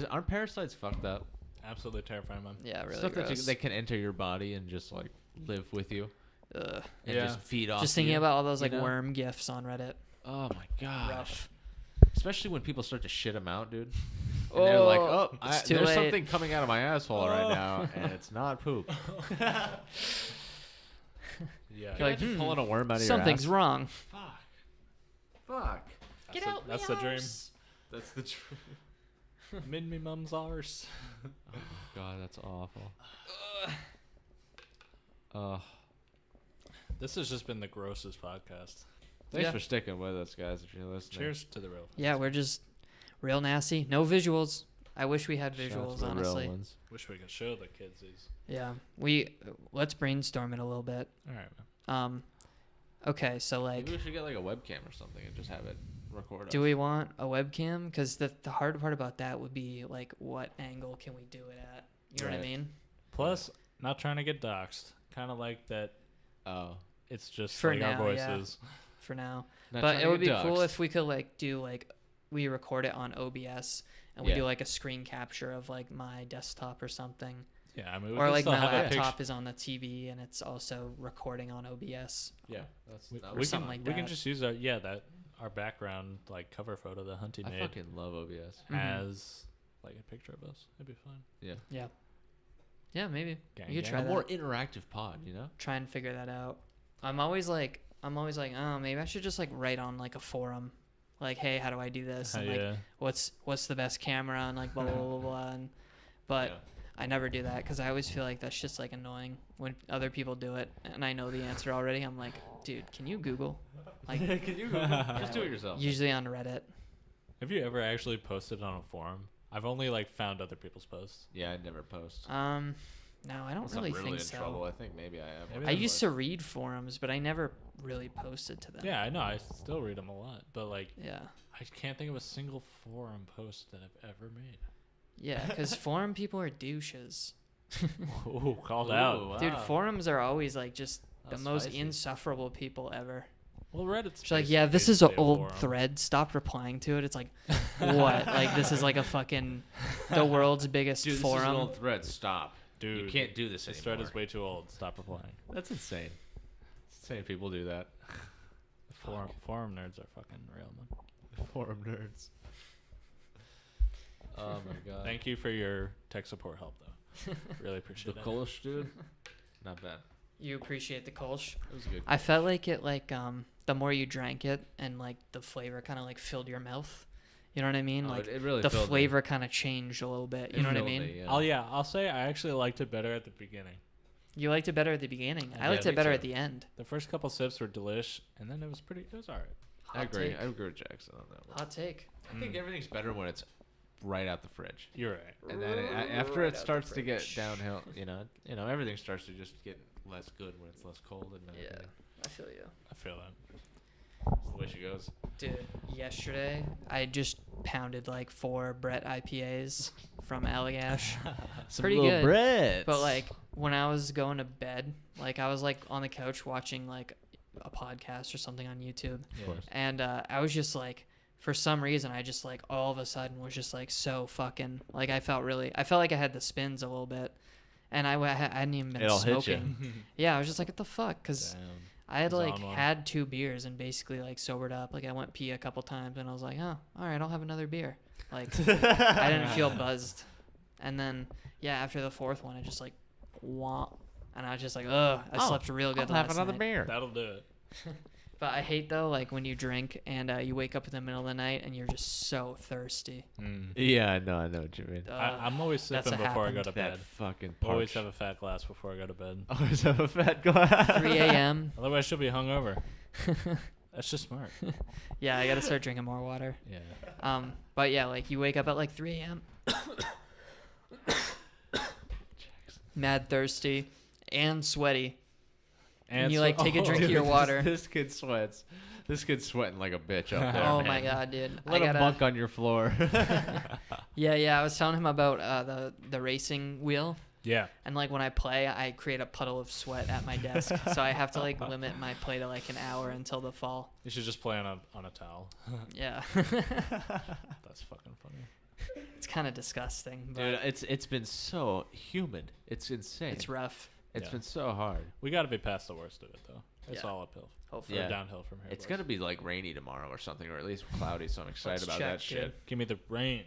A: Aren't parasites fucked up?
C: Absolutely terrifying, man.
B: Yeah, really
A: Stuff that
B: gross.
A: they can enter your body and just like live with you
B: Ugh.
A: and
C: Yeah.
A: just feed off.
B: Just thinking
A: you,
B: about all those
A: you
B: like
A: know?
B: worm gifs on Reddit.
A: Oh my god.
B: Rough.
A: Especially when people start to shit them out, dude. And they're like, oh,
B: it's too
A: there's
B: late.
A: something coming out of my asshole right now, and it's not poop.
C: Yeah.
A: Can you
B: like,
A: imagine pulling a worm out of
B: Something's
A: your ass?
B: wrong.
A: Fuck.
C: That's the dream.
A: That's the truth.
C: Mid me mum's arse.
A: Oh god, that's awful. Oh,
C: This has just been the grossest podcast.
A: thanks
B: Yeah.
A: for sticking with us, guys. If you're listening.
C: Cheers to the real.
B: Yeah, we're just real nasty. No visuals. I wish we had
A: Shout out
B: visuals,
A: to the real
B: honestly.
A: ones.
C: Wish we could show the kids these.
B: Yeah. Let's brainstorm it a little bit.
C: All right, man.
B: Okay, so like,
A: Maybe we should get like a webcam or something and just have it record.
B: do
A: us.
B: we want a webcam? Because the hard part about that would be like, what angle can we do it at? You know what I
A: Right.
B: mean?
C: Plus, not trying to get doxxed. Kind of like that.
A: Oh.
C: It's just
B: For
C: like
B: now,
C: our
B: yeah.
C: voices.
B: For now.
A: Not
B: But
A: trying
B: it
A: to
B: would be
A: get
B: cool
A: doxxed.
B: if we could like do like we record it on OBS and we
A: Yeah.
B: do like a screen capture of like my desktop or something,
C: Yeah, I mean, we
B: or
C: can
B: like
C: still
B: my
C: have a
B: laptop
C: picture.
B: is on the TV and it's also recording on OBS.
A: Yeah, that's
C: We,
A: that
C: we
A: would-
B: something
C: can
B: like
C: we can
B: that.
C: just use our background like cover photo that Hunty
A: I
C: made
A: fucking love OBS.
B: Mhm.
C: as like a picture of us. It'd be fun.
A: Yeah.
B: Yeah, maybe
C: Gang,
B: we could
C: gang.
B: try
A: A
B: that.
A: more interactive pod, you know?
B: Try and figure that out. I'm always like, oh, maybe I should just like write on like a forum, like, hey, how do I do this? And like,
C: yeah.
B: what's the best camera and like blah blah blah blah. And, but
A: Yeah.
B: I never do that because I always feel like that's just like annoying when other people do it and I know the answer already. I'm like, dude, can you Google? Like,
A: Can you just do it yourself?
B: usually on Reddit.
C: Have you ever actually posted on a forum? I've only like found other people's posts.
A: Yeah, I never post.
B: No, I don't
A: Unless
B: really
A: I'm really
B: think
A: in
B: so.
A: trouble. I think maybe I am.
C: Maybe
B: I
C: that's
B: used to read forums, but I never really posted to them.
C: Yeah, I know. I still read them a lot, but like
B: Yeah.
C: I can't think of a single forum post that I've ever made.
B: Yeah, because forum people are douches.
C: Ooh, called
A: Ooh,
C: out.
A: wow.
B: Dude, forums are always like just the
A: That's
B: most
A: spicy.
B: insufferable people ever.
C: Well, Reddit's
B: She's like, yeah, this is an
C: basically a
B: old
C: forum.
B: thread. Stop replying to it. It's like, what? Like, this is like a fucking, the world's biggest
A: Dude, this is
B: forum.
A: an old thread. Stop.
C: Dude,
A: You can't do this
C: This
A: anymore.
C: thread is way too old. Stop replying.
A: That's insane. It's insane people do that.
C: Forum nerds are fucking real, man.
A: Forum nerds. Oh my god.
C: Thank you for your tech support help, though. Really
A: The
C: appreciate it.
A: Kolsch, dude. Not bad.
B: You appreciate the Kolsch.
A: It was good.
B: I felt like it, like, the more you drank it and, like, the flavor kind of, like, filled your mouth. You know what I mean?
A: Oh,
B: Like,
A: it really
B: the
A: filled me.
B: flavor kind of changed a little bit.
A: It
B: You know what I
A: filled
B: mean?
A: me,
C: I'll say I actually liked it better at the beginning.
B: You liked it better at the beginning. I
C: Yeah,
B: liked
A: me
B: it better
A: too.
B: at the end.
C: The first couple sips were delish, and then it was alright.
A: I agree.
B: take.
A: I agree with Jackson on that one.
B: Hot take.
A: I think everything's better when it's right out the fridge.
C: You're right.
A: And then after
B: Right
A: it
B: out the
A: starts to get
B: fridge.
A: downhill, you know, everything starts to just get less good when it's less cold and
B: Yeah,
A: everything.
B: I feel you.
C: I feel that.
A: That's the way she goes.
B: Dude, yesterday I just pounded like 4 Brett IPAs from Allagash. Pretty good.
A: Brits.
B: But like when I was going to bed, like I was like on the couch watching like a podcast or something on YouTube,
C: Of
A: course.
B: and I was just like, for some reason, I just like all of a sudden was just like so fucking like I felt like I had the spins a little bit, and I hadn't even been
A: It'll hit
B: smoking.
A: you.
B: Yeah, I was just like, what the fuck? Because
A: Damn.
B: I had
C: was
B: like
C: on one.
B: had 2 beers and basically like sobered up. Like I went pee a couple times and I was like, oh, all right, I'll have another beer. Like I didn't feel buzzed. And then after the 4th one, I just like womp, and I was just like, ugh, I slept real good last night.
A: beer.
C: That'll do it.
B: But I hate though, like when you drink and you wake up in the middle of the night and you're just so thirsty.
A: Yeah, I know what you mean.
C: I'm always
B: That's
C: sipping
B: what
C: before I go
B: happened.
C: to bed.
A: That fucking
C: Always
A: parch.
C: have a fat glass before I go to bed.
A: Always have a fat glass.
B: 3 a.m.
C: Otherwise, she'll be hungover. That's just smart.
B: Yeah, I gotta start drinking more water.
C: Yeah.
B: But yeah, like you wake up at like 3 a.m. mad thirsty and sweaty. And you like take a drink of your water.
A: This kid sweats. This kid's sweating like a bitch up there.
B: Oh
A: man.
B: my god, dude!
A: Let him bunk on your floor.
B: Yeah. I was telling him about the racing wheel,
C: Yeah.
B: and like when I play, I create a puddle of sweat at my desk, so I have to like limit my play to like an hour until the fall.
C: You should just play on a towel.
B: Yeah,
C: That's fucking funny.
B: it's kind of disgusting, but
A: Dude, it's been so humid. It's insane.
B: it's rough.
A: It's
C: Yeah.
A: been so hard.
C: We got to be past the worst of it though. It's
B: Yeah.
C: all uphill.
B: Hopefully,
C: Or downhill from here.
A: It's
C: boys.
A: gonna be like rainy tomorrow or something, or at least cloudy. So I'm excited
B: Let's
A: about
B: check,
A: that shit.
B: dude.
C: Give me the rain.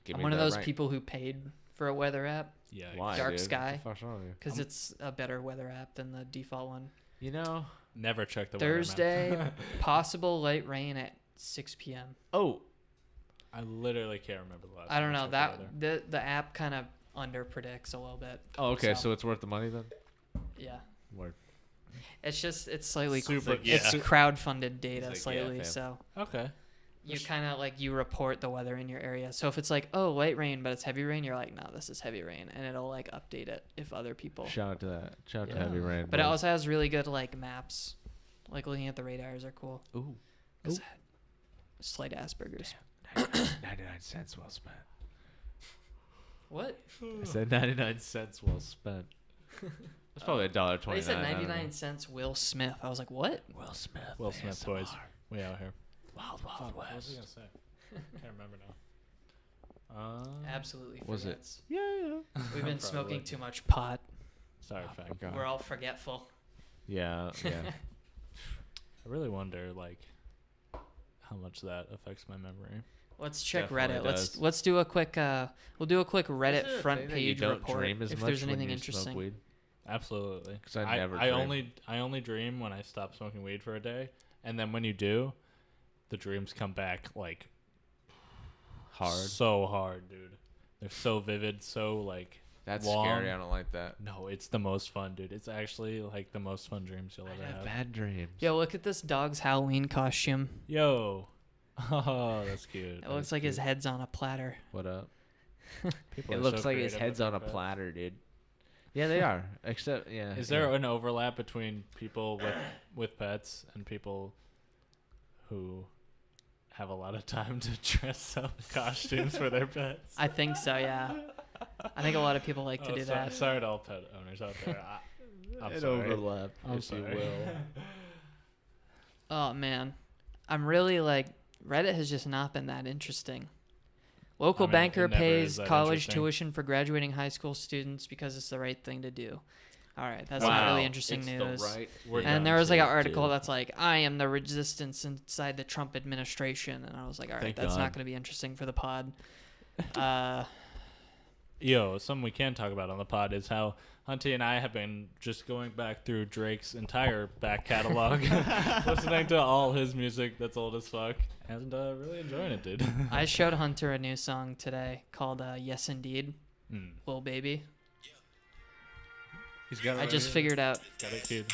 A: Give
B: I'm
A: me
B: one of
A: that
B: those
A: rain.
B: people who paid for a weather app
C: Yeah.
A: Why,
B: Dark
A: dude?
B: sky.
A: What the fuck's wrong with you?
B: because it's a better weather app than the default one.
A: You know.
C: Never check the weather map.
B: Thursday, possible light rain at 6 p.m.
A: Oh,
C: I literally can't remember the last.
B: I don't
C: time
B: know
C: checked the weather.
B: the app kind of under predicts a little bit.
A: oh, okay. So it's worth the money then.
B: Yeah,
A: Word.
B: it's just it's slightly
C: Super-
B: it's
C: yeah.
B: crowdfunded data
A: like, yeah,
B: slightly,
A: fam.
B: so
C: Okay.
B: you kind of like you report the weather in your area. So if it's like light rain but it's heavy rain, you're like no, this is heavy rain, and it'll like update it if other people.
A: Shout out to that. Shout out to
B: Yeah.
A: Heavy Rain.
B: But it
A: boys.
B: also has really good like maps. Like looking at the radars are cool.
A: Ooh.
B: 'Cause slight Asperger's.
A: 99 cents well spent.
B: What?
A: I said 99 cents well spent. That's probably $1.29.
B: They said
A: I don't know.
B: 99 cents Will Smith. I was like, what?
A: Will Smith.
C: Will Smith, boys. We out here.
A: Wild
C: Fuck,
A: Wild
C: what was I
A: West.
C: gonna say? Can't remember now.
B: Absolutely
A: Was it-
B: forgets.
A: Yeah.
B: We've been
C: Probably.
B: smoking too much pot.
C: Sorry,
A: Oh
C: fag.
A: my God.
B: We're all forgetful.
A: Yeah. Yeah.
C: I really wonder, like, how much that affects my memory.
B: Let's check
A: Definitely
B: Reddit.
A: does.
B: Let's do a quick we'll do a quick
A: Is
B: Reddit
A: it a
B: front
A: thing that you
B: page
A: don't
B: report
A: dream as
B: if
A: much
B: there's
A: when
B: anything
A: you smoke
B: interesting.
A: weed?
C: Absolutely.
A: 'Cause I never
C: I
A: dream.
C: only dream when I stop smoking weed for a day, and then when you do, the dreams come back like
A: Hard.
C: so hard, dude. They're so vivid, so like
A: That's
C: long.
A: scary. I don't like that.
C: No, it's the most fun, dude. It's actually like the most fun dreams you'll ever
A: I have
C: have.
A: bad dreams.
B: Yo, look at this dog's Halloween costume.
C: Yo, oh, that's cute.
B: It looks like his head's on a platter.
A: What up?
C: People
A: It
C: are
A: looks
C: so
A: like his
C: creative
A: head's
C: with
A: on a
C: their pets.
A: platter, dude. Yeah, they are. Except, yeah.
C: Is there an overlap between people with pets and people who have a lot of time to dress up costumes for their pets?
B: I think so, yeah. I think a lot of people like to do that.
C: Sorry to all pet owners out there. I'm
A: an
C: sorry.
A: overlap,
C: I'm
A: if you
C: sorry.
A: will.
B: Oh man, I'm really like Reddit has just not been that interesting. Local
C: I mean,
B: banker
C: it never
B: pays
C: is that
B: college
C: interesting.
B: tuition for graduating high school students because it's the right thing to do. All right, that's not
A: Wow,
B: really interesting
A: it's
B: news.
A: The right
C: We're
A: thing
C: done.
B: And there was like an
A: to
B: article
A: do.
B: that's like, I am the resistance inside the Trump administration. And I was like, all right,
A: Thank
B: that's
A: God.
B: not going to be interesting for the pod.
C: Yo, something we can talk about on the pod is how Hunty and I have been just going back through Drake's entire back catalog, listening to all his music that's old as fuck, and really enjoying it, dude.
B: I showed Hunter a new song today called Yes Indeed,
C: Mm.
B: Lil Baby.
A: He's got it
B: I
A: right
B: just
A: here.
B: figured out
C: Got it, kid.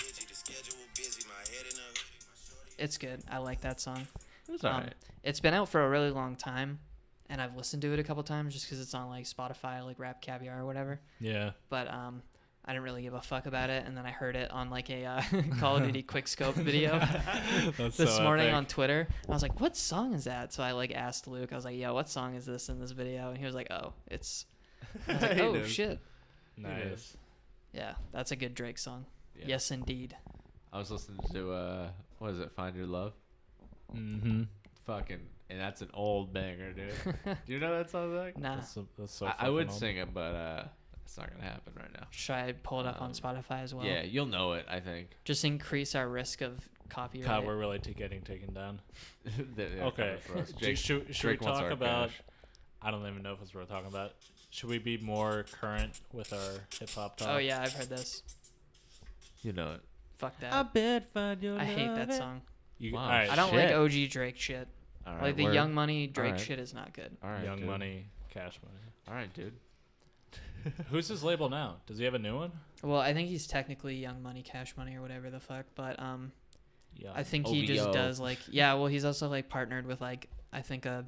B: it's good. I like that song.
A: It's alright.
B: It's been out for a really long time, and I've listened to it a couple times just because it's on like Spotify, like Rap Caviar or whatever.
C: Yeah.
B: But I didn't really give a fuck about it, and then I heard it on like a Call of Duty quickscope video
C: That's
B: this
C: so
B: morning
C: epic.
B: on Twitter. I was like, "What song is that?" So I like asked Luke. I was like, "Yo, what song is this in this video?" And he was like, "Oh, it's." I was like,
A: He
B: "Oh
A: knows.
B: shit,
C: Nice.
B: yeah, that's a good Drake song."
A: Yeah.
B: Yes, indeed.
A: I was listening to what is it? Find Your Love.
C: Mm-hmm.
A: Fucking, and that's an old banger, dude. Do you know that song, Zach?
B: Nah,
C: That's so
A: I
C: fucking
A: would
C: old.
A: sing it, but It's not gonna happen right now.
B: Should I pull it up on Spotify as well?
A: Yeah, you'll know it. I think.
B: Just increase our risk of copyright.
C: God, we're really getting taken down.
A: Yeah,
C: Okay.
A: for us.
C: Should we
A: Drake wants
C: talk
A: our
C: about?
A: cash.
C: I don't even know if it's worth talking about. Should we be more current with our hip hop talk?
B: Oh yeah, I've heard this.
A: You know it.
B: Fuck that.
A: bet find your
B: I hate that song.
C: You,
A: Wow.
C: all right,
B: I don't
A: shit.
B: like OG Drake shit.
A: All right,
B: Like the
A: word.
B: Young Money Drake
A: Alright.
B: shit is not good.
A: All right,
C: Young
A: dude.
C: Money, Cash Money.
A: All right, dude.
C: Who's his label now? Does he have a new one?
B: Well, I think he's technically Young Money, Cash Money, or whatever the fuck. But
C: Yeah.
B: I think he just
A: OVO.
B: does like Well, he's also like partnered with like I think the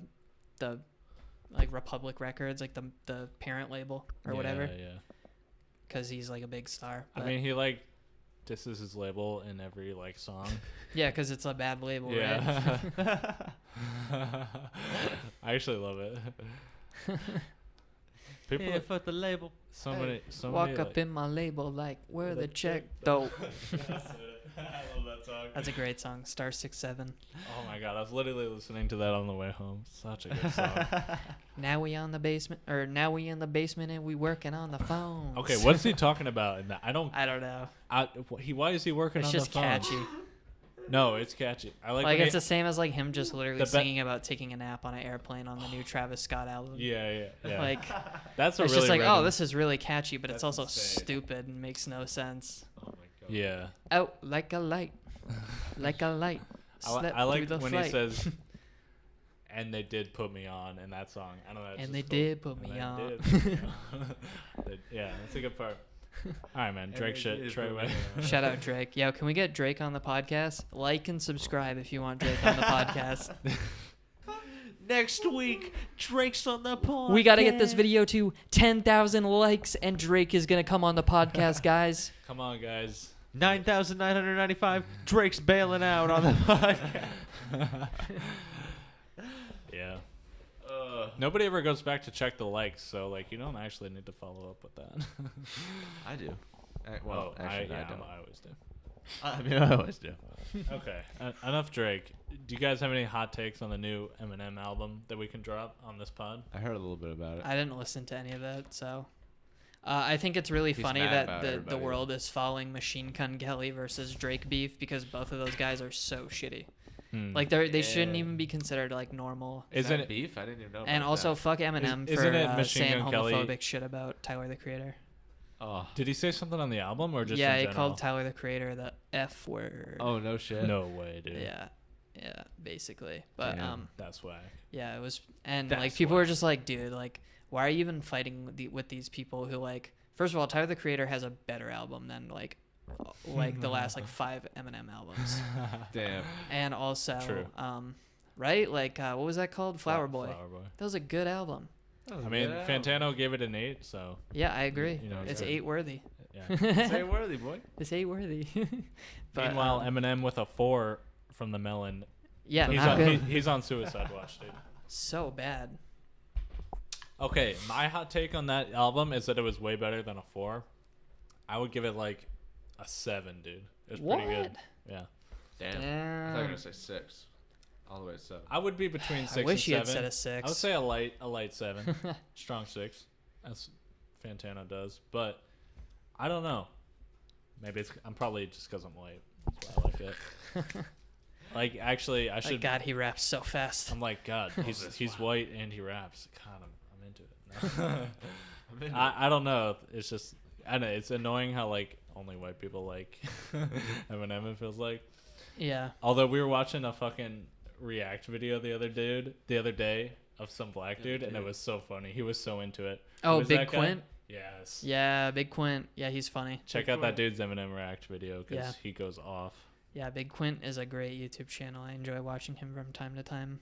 B: like Republic Records, like the parent label or whatever,
C: Yeah.
B: because he's like a big star.
C: I
B: But,
C: mean, he like this is his label in every like song.
B: yeah, because it's a bad label, right?
C: Yeah. I actually love it. People,
A: for the label.
C: so many,
B: Walk up in my label like where the check though.
C: I love that song.
B: That's a great song. Star 6-7.
C: Oh my god, I was literally listening to that on the way home. Such a good song.
B: Now we in the basement and we working on the phone.
C: Okay, what's he talking about in that? I don't.
B: I don't know.
C: Why is he working
B: It's
C: on
B: just
C: the phone?
B: catchy.
C: No, it's catchy. I like.
B: Like
C: when
B: it's the same as like him just literally
C: The be-
B: singing about taking a nap on an airplane on the new Travis Scott album.
C: Yeah.
B: Like
C: That's a
B: it's
C: really
B: just like,
C: random-
B: oh, this is really catchy, but it's
C: That's
B: also
C: insane.
B: stupid and makes no sense.
A: Oh my god.
C: Yeah.
B: Out like a light, like a light. Slept
C: I like
B: through the
C: when
B: flight.
C: he says, "And they did put me on" in that song. I don't know. it's
B: And
C: just
B: they
C: cool.
B: did put
C: And
B: me
C: they
B: on.
C: did put me on. Yeah, that's a good part. All right, man. Drake
A: they
C: shit.
A: did
C: Trey
A: put
C: way.
A: me on.
B: Shout out Drake. Yo, can we get Drake on the podcast? Like and subscribe if you want Drake on the podcast.
A: Next week, Drake's on the podcast.
B: We got to get this video to 10,000 likes, and Drake is going to come on the podcast, guys.
C: Come on, guys.
A: 9,995. Drake's bailing out on the podcast.
C: Yeah. Nobody ever goes back to check the likes, so like you don't actually need to follow up with that.
A: I do.
C: Well,
A: Actually, I don't.
C: I always do.
A: I mean, I always do.
C: Okay, enough Drake. Do you guys have any hot takes on the new Eminem album that we can drop on this pod?
A: I heard a little bit about it.
B: I didn't listen to any of that, so I think it's really
A: He's
B: funny
A: mad
B: that
A: about
B: the
A: everybody.
B: world is following Machine Gun Kelly versus Drake beef because both of those guys are so shitty. Like they shouldn't
A: Yeah.
B: even be considered like normal.
A: Is
C: Isn't
A: that
C: it?
A: beef? I didn't even know.
B: And
A: about
B: also
A: that.
B: fuck Eminem
C: Isn't
B: for
C: it Machine
B: saying
C: Gun Kelly-
B: homophobic shit about Tyler the Creator.
A: Oh.
C: Did he say something on the album or just
B: Yeah,
C: in
B: he
C: general?
B: called Tyler the Creator the F word.
A: Oh no shit.
C: No way, dude.
B: Yeah, basically. But
A: Damn.
C: That's why.
B: yeah, it was, and
A: That's
B: like people
A: why.
B: were just like, dude, like, why are you even fighting with these people who like? First of all, Tyler the Creator has a better album than like the last like 5 Eminem albums,
A: Damn.
B: and also,
C: True.
B: right? Like, what was that called? Flower Boy.
C: Flower Boy.
B: That was a good album.
C: I mean, Fantano gave it an 8, so
B: Yeah, I agree.
C: You know,
B: it's
C: yeah.
B: 8 worthy.
C: yeah.
A: Say worthy, boy.
B: It's 8 worthy. But,
C: Meanwhile, Eminem with a 4 from the Melon.
B: yeah,
C: He's
B: not
C: on,
B: good.
C: he's on Suicide Watch, dude.
B: So bad.
C: Okay, my hot take on that album is that it was way better than a 4. I would give it like a 7, dude. It was pretty good.
B: What?
C: Yeah.
A: Damn. I thought you were
B: Damn.
A: gonna say 6. All the way to 7.
C: I would be between 6
B: I wish you
C: and
B: had
C: 7.
B: said a 6.
C: I would say a light 7. Strong 6. As Fantano does. But I don't know. Maybe I'm probably just because I'm white. That's why I like it. Like, actually, I
B: Like,
C: should.
B: God, he raps so fast.
C: I'm like, God,
A: this
C: he's
A: wow.
C: white and he raps. God, I'm into it. No. I don't know. It's just, I know it's annoying how like only white people like Eminem. It feels like.
B: Yeah.
C: Although we were watching a fucking React video the other day of some black dude, and it was so funny. He was so into it.
B: Oh,
C: Who was
B: Big
C: that guy?
B: Quint?
C: Yes.
B: Yeah, Big Quint. Yeah, he's funny.
C: Check out that dude's Eminem React video because
B: Yeah.
C: he goes off.
B: Yeah, Big Quint is a great YouTube channel. I enjoy watching him from time to time.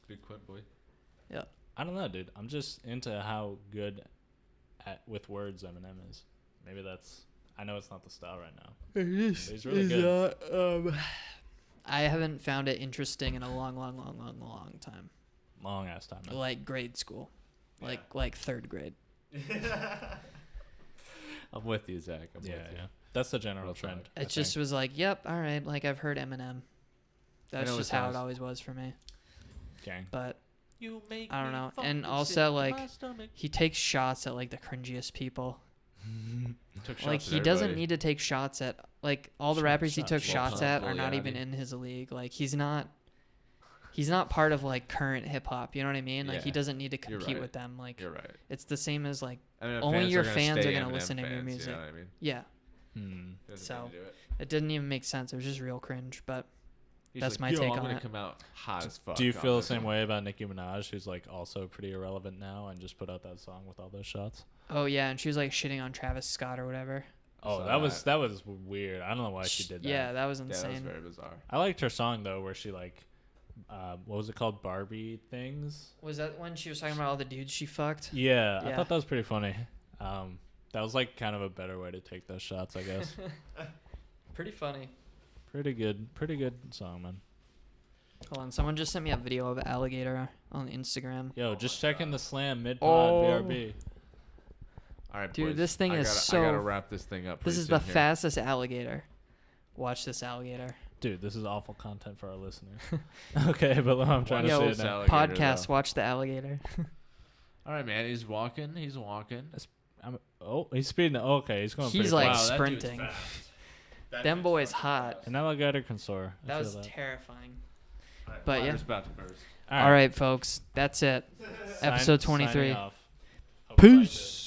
A: Big Quint boy.
C: I don't know, dude. I'm just into how good with words Eminem is. Maybe that's. I know it's not the style right now. He's really good.
B: I haven't found it interesting in a long time.
C: Long ass time. man.
B: Like grade school, like 3rd grade.
A: I'm with you, Zach. I'm
C: Yeah,
A: with you.
C: yeah. That's the general
A: Real
C: trend.
A: talk.
C: I
B: It just
C: think.
B: was like, yep, all right. Like I've heard Eminem. That's
A: know
B: just
A: it
B: how it
A: sounds-
B: always was for me.
C: Gang.
B: But
A: You make
B: I don't
A: me
B: know.
A: fucking
B: And
A: sick
B: also
A: to my
B: like
A: stomach.
B: he takes shots at like the cringiest people.
A: Took shots
B: Like
A: at
B: he doesn't
A: everybody.
B: need to take shots at like all the
C: Shot-
B: rappers he
C: shot-
B: took
C: shot-
B: shots
A: shot,
B: at are
A: Lil
B: not even
A: Yachty.
B: in his league. Like he's not part of like current hip hop. You know what I mean? Like he
A: Yeah.
B: doesn't need to
A: You're
B: compete
A: right.
B: with them. Like
A: You're right.
B: it's the same as like
A: I mean,
B: only your fans are
A: stay
B: gonna
A: Eminem
B: listen to your
A: fans,
B: music.
A: You know what I mean?
B: yeah.
A: Doesn't
B: So-
A: need to do it.
B: It didn't even make sense. It was just real cringe. But
A: He's
B: That's
A: like,
B: my
A: "Yo,
B: take
A: I'm
B: on
A: gonna
B: it.
A: come out hot as fuck.
C: Do you
A: on
C: feel the
A: this
C: same
A: one."
C: way about Nicki Minaj, who's like also pretty irrelevant now and just put out that song with all those shots?
B: oh yeah, and she was like shitting on Travis Scott or whatever.
C: Oh,
A: saw
C: that was weird. I don't know why she did that.
B: Yeah, that was
A: Yeah, that was
B: insane.
A: very bizarre.
C: I liked her song though, where she like, what was it called, Barbie things?
B: Was that when she was talking about all the dudes she fucked?
C: Yeah, I
B: Yeah.
C: thought that was pretty funny. That was like kind of a better way to take those shots, I guess.
B: Pretty funny.
C: pretty good song, man.
B: Hold on, someone just sent me a video of Alligator on Instagram.
C: Yo, just checking the slam mid pod
B: Oh.
C: BRB.
A: All right,
B: Dude,
A: boys.
B: this thing
A: I
B: is
A: gotta,
B: so-
A: I gotta wrap this thing up.
B: This
A: pretty
B: is the
A: soon here.
B: fastest alligator. Watch this alligator.
C: Dude, this is awful content for our listeners. Okay, but I'm trying
B: Yo,
C: to
A: this
C: say it now.
A: alligator,
B: Podcast,
A: though.
B: watch the alligator.
A: All right, man. He's walking. He's walking.
C: He's speeding. Okay, he's going pretty
B: He's like
C: fast.
A: Wow, that dude's
B: sprinting.
A: That
B: Them
A: dude's
B: boys
A: fucking
B: hot.
A: fast.
C: An alligator can soar. I
B: That
C: feel
B: was
C: that.
B: terrifying.
A: All right,
B: But yeah.
A: Flyers about to burst.
B: All right, folks. That's it. Episode 23.
C: Signing off.
B: Peace.